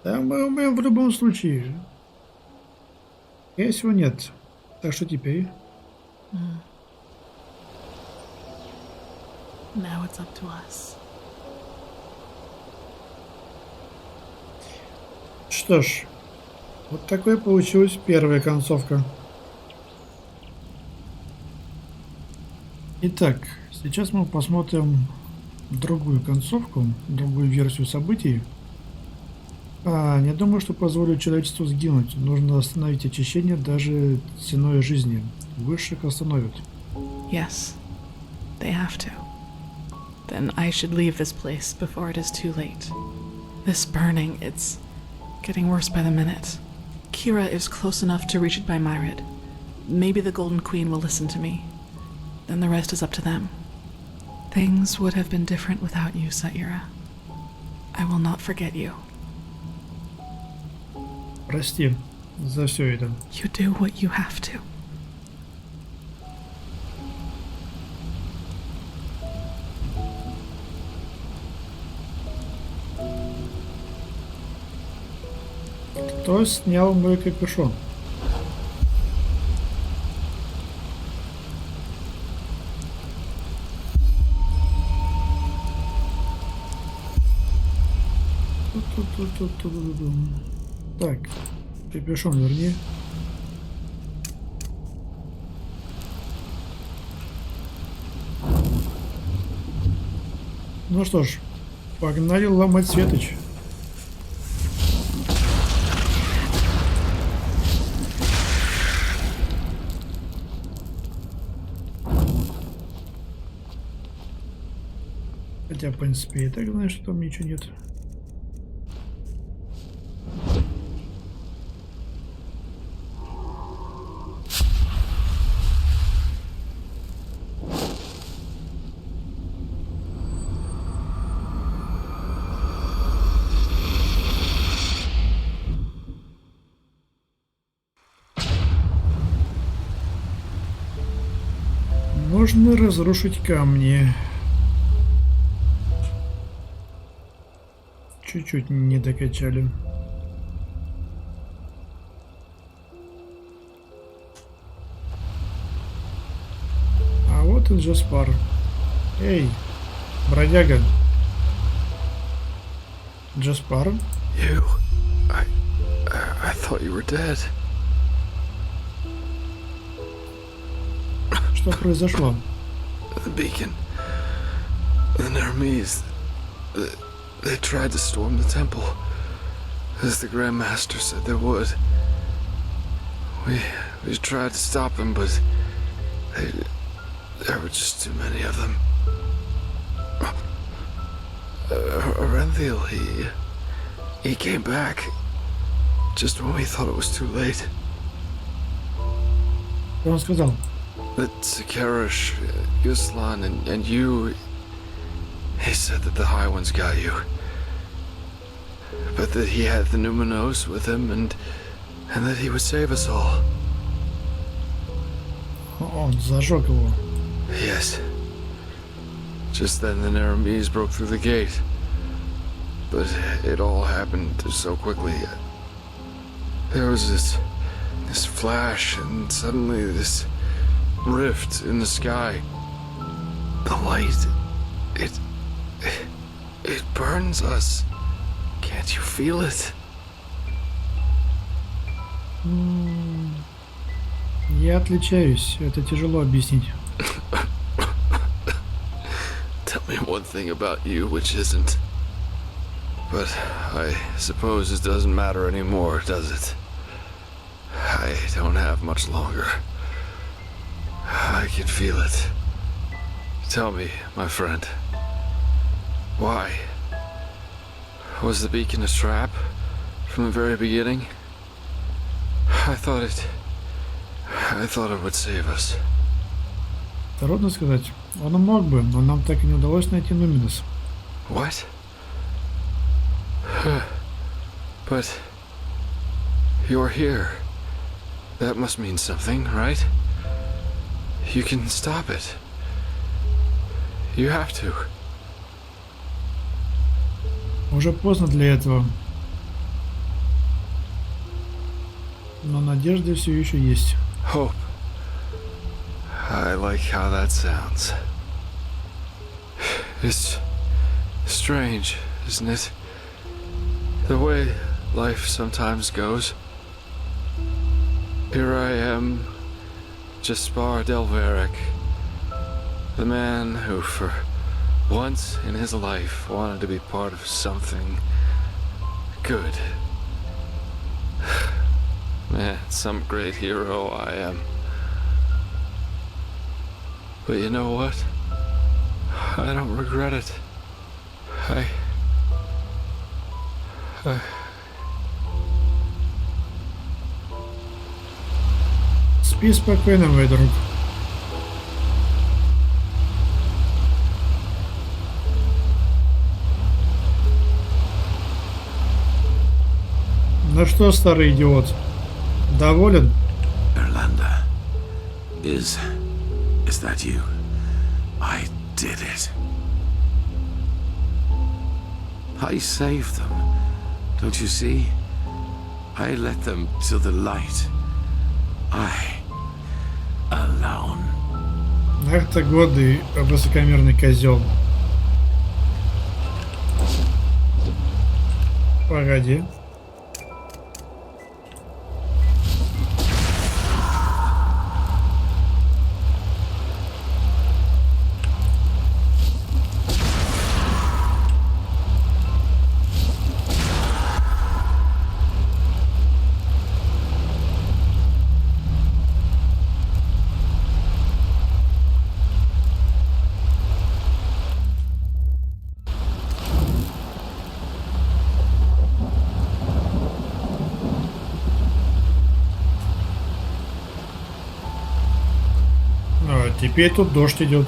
Да, мы умеем в любом случае. Скорее всего, нет. Так что теперь? Now it's up to us. Что ж, вот такой получилась первая концовка. Итак, сейчас мы посмотрим другую концовку, другую версию событий. Не думаю, что позволю человечеству сгинуть. Нужно остановить очищение даже ценой жизни. Высших остановят. Yes, they have to. Then I should leave this place before it is too late. This burning, it's getting worse by the minute. Kira is close enough to reach it by Myrid. Maybe the Golden Queen will listen to me. Then the rest is up to them. Things would have been different without you, Saira. I will not forget you. Прости за все это. You do what you have to. Кто снял мой капюшон? Так, капюшон верни. Ну что ж, погнали ломать светоч. Хотя, в принципе, я так знаю, что там ничего нет. Нужно разрушить камни. Чуть-чуть не докачали. А вот и Джаспар. Эй, бродяга. Джаспар? You? I thought you were dead. Что произошло? The beacon. The Nermese. They tried to storm the temple, as the Grand Master said they would. We tried to stop them, but there were just too many of them. Arenthil, he came back just when we thought it was too late. Что он сказал? That Sakarish, Yuslan, and you... He said that the High Ones got you. But that he had the Numinos with him, and that he would save us all. Он зажег его. Yes. Just then the Nermese broke through the gate. But it all happened so quickly. There was this flash, and suddenly this rift in the sky. The light, it burns us. Can't you feel it? Я отличаюсь. Это тяжело объяснить. Tell me one thing about you which isn't. But I suppose it doesn't matter anymore, does it? I don't have much longer. I can feel it. Tell me, my friend. Why? Was the beacon a trap from the very beginning? I thought it would save us. Трудно сказать. Он мог бы, но нам так и не удалось найти Нуминус. What? But you're here. That must mean something, right? You can stop it. You have to. Уже поздно для этого. Но надежда все еще есть. Hope. I like how that sounds. It's strange, isn't it? The way life sometimes goes. Here I am, Jaspar Delveric, the man who for once in his life wanted to be part of something good. Man, some great hero I am. But you know what? I don't regret it. I... Спи спокойно, мой друг. Ну что, старый идиот, доволен? Erlander, is that you? I did it. I saved them. Don't you see? I led them to the light. I alone. Ах ты годный высокомерный козел. Погоди. Теперь тут дождь идет.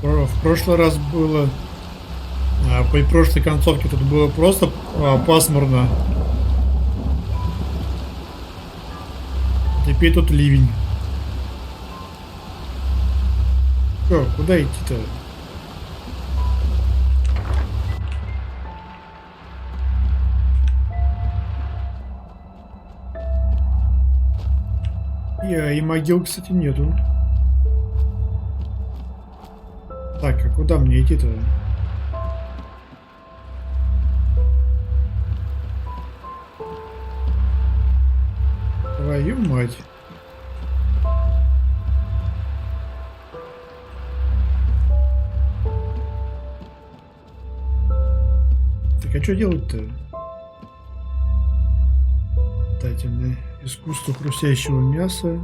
В прошлый раз было... при прошлой концовке тут было просто пасмурно. Теперь тут ливень. Что, куда идти-то? И могил, кстати, нету. Так, а куда мне идти-то? Твою мать. Так, а что делать-то? Дайте мне искусство хрустящего мяса.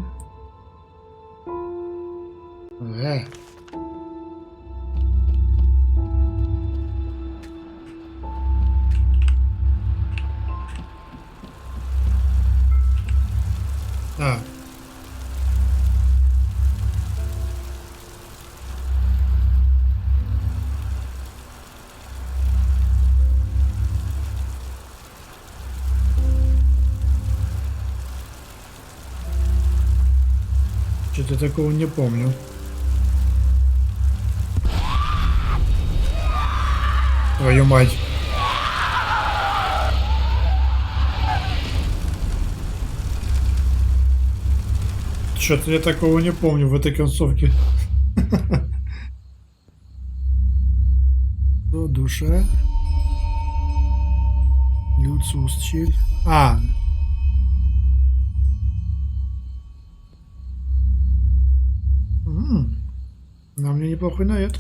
Что-то такого не помню. Твою мать. Что-то я такого не помню в этой концовке. Душа. Люциус Чиль. Но мне неплохой на это.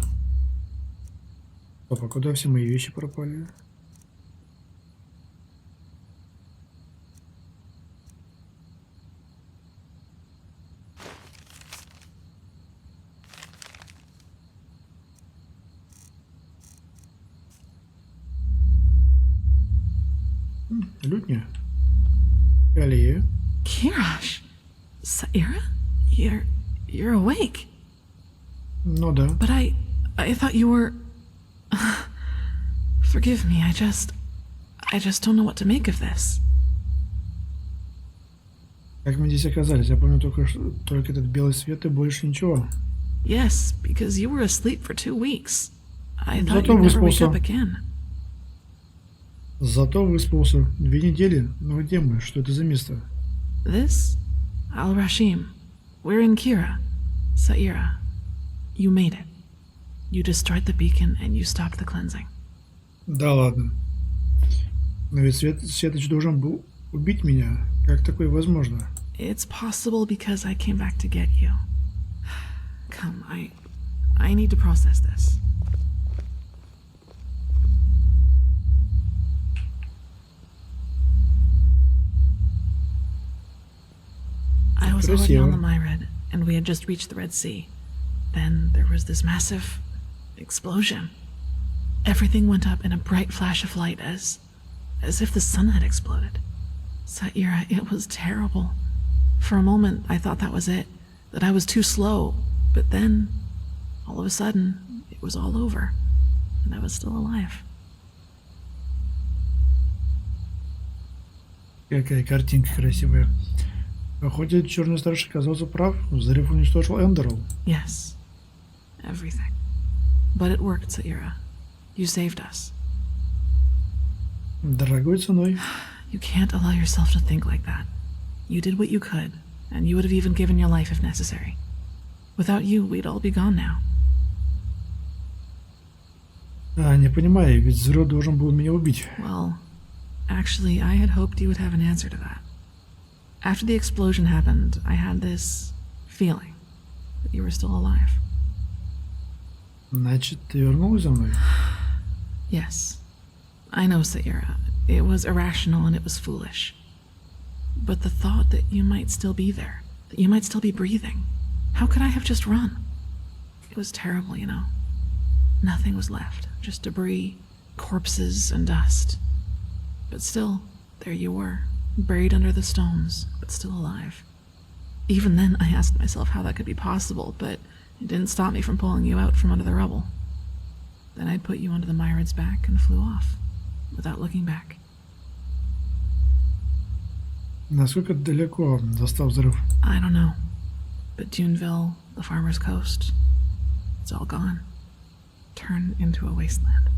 Стоп, а куда все мои вещи пропали? Лютня. Колье. Kirash, Saira, you're awake. Ну да. But I thought you were... Forgive me, I just don't know what to make of this. Как мы здесь оказались? Я помню только этот белый свет и больше ничего. Yes, because you were asleep for 2 weeks. I thought Зато you'd never wake выспался. up again. Зато выспался. 2 недели. Ну где мы? Что это за место? This? Al-Rashim. We're in Kira. Saira. You made it. You destroyed the beacon and you stopped the cleansing. Да ладно. Но ведь Светоч должен был убить меня. Как такое возможно? It's possible because I came back to get you. Come, I need to process this. was already on the Красиво. Myrid, and we had just reached the Red Sea. Then there was this massive explosion. Everything went up in a bright flash of light as if the sun had exploded. Saira, it was terrible. For a moment, I thought that was it, that I was too slow, but then, all of a sudden, it was all over, and I was still alive. Какая картинка красивая. Выходит, Черный Страж оказался прав. Взрыв уничтожил Enderal. Yes, everything. But it worked, Saira. You saved us. Дорогой ценой. You can't allow yourself to think like that. You did what you could, and you would have even given your life if necessary. Without you, we'd all be gone now. Не понимаю, ведь взрыв должен был меня убить. Well, actually, I had hoped you would have an answer to that. After the explosion happened, I had this feeling that you were still alive. Значит, ты вернулась за мной? Yes, I know, Saira. It was irrational and it was foolish. But the thought that you might still be there, that you might still be breathing, how could I have just run? It was terrible, you know. Nothing was left, just debris, corpses, and dust. But still, there you were, buried under the stones, but still alive. Even then, I asked myself how that could be possible, but it didn't stop me from pulling you out from under the rubble. Then I put you onto the Myrid's back and flew off, without looking back. Насколько далеко застал взрыв? I don't know, but Duneville, the farmer's coast, it's all gone. Turned into a wasteland.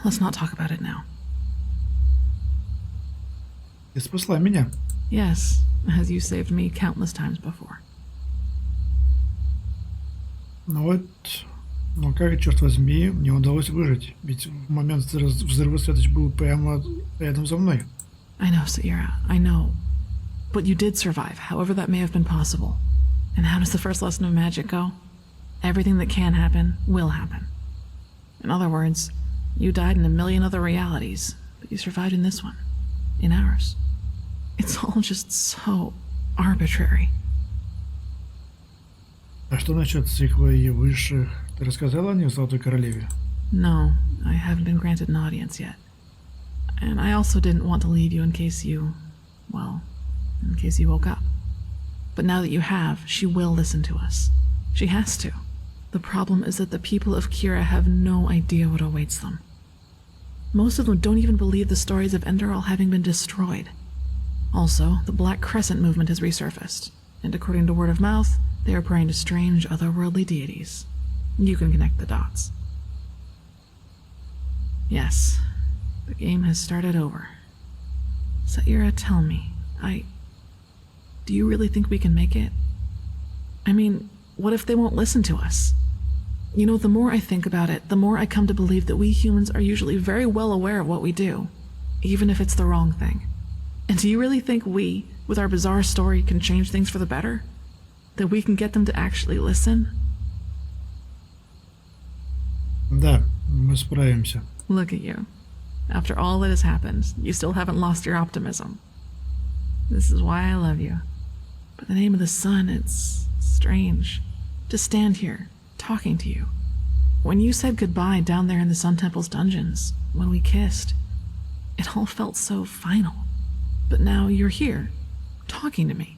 Let's not talk about it now. Ты спасла меня. Yes, as you saved me countless times before. Но как, черт возьми, мне удалось выжить? Ведь в момент взрыва светоч был прямо рядом за мной. I know, Saira, I know. But you did survive, however that may have been possible. And how does the first lesson of magic go? Everything that can happen will happen. In other words, you died in a million other realities, but you survived in this one, in ours. It's all just so arbitrary. А что насчет сиквела и Высших? Ты рассказала о них в Золотой Королеве? No, I haven't been granted an audience yet. And I also didn't want to leave you in case you woke up. But now that you have, she will listen to us. She has to. The problem is that the people of Kira have no idea what awaits them. Most of them don't even believe the stories of Enderal having been destroyed. Also, the Black Crescent movement has resurfaced, and according to word of mouth, they are praying to strange otherworldly deities. You can connect the dots. Yes, the game has started over. Saira, tell me, do you really think we can make it? I mean, what if they won't listen to us? You know, the more I think about it, the more I come to believe that we humans are usually very well aware of what we do, even if it's the wrong thing. And do you really think we, with our bizarre story, can change things for the better? That we can get them to actually listen? Да, мы справимся. Look at you. After all that has happened, you still haven't lost your optimism. This is why I love you. But the name of the sun, it's strange. To stand here, talking to you. When you said goodbye down there in the Sun Temple's dungeons, when we kissed, it all felt so final. But now you're here, talking to me.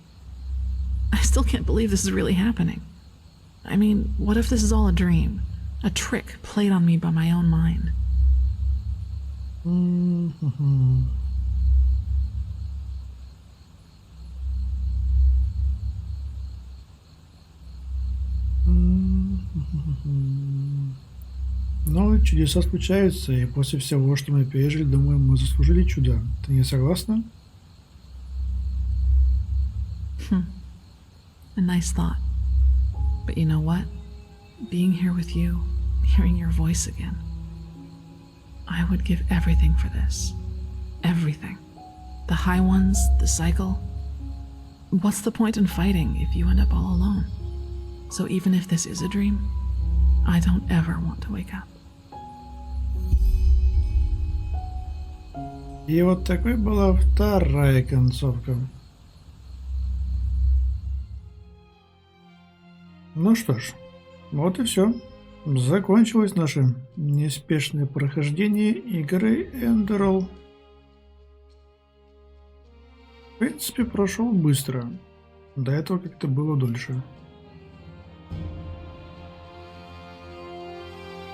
I still can't believe this is really happening. I mean, what if this is all a dream? A trick played on me by my own mind? Но чудеса случаются, и после всего, что мы пережили, думаю, мы заслужили чудо. Ты не согласна? A nice thought. But you know what? Being here with you, hearing your voice again, I would give everything for this. Everything. The high ones, the cycle. What's the point in fighting if you end up all alone? So even if this is a dream, I don't ever want to wake up. И вот такой была вторая концовка. Ну что ж, вот и все. Закончилось наше неспешное прохождение игры Enderal. В принципе, прошел быстро. До этого как-то было дольше.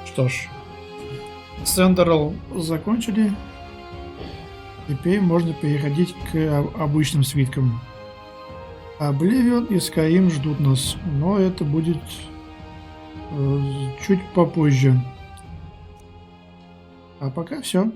Что ж, с Enderal закончили. Теперь можно переходить к обычным свиткам. Обливион и Скайрим ждут нас, но это будет чуть попозже. А пока все.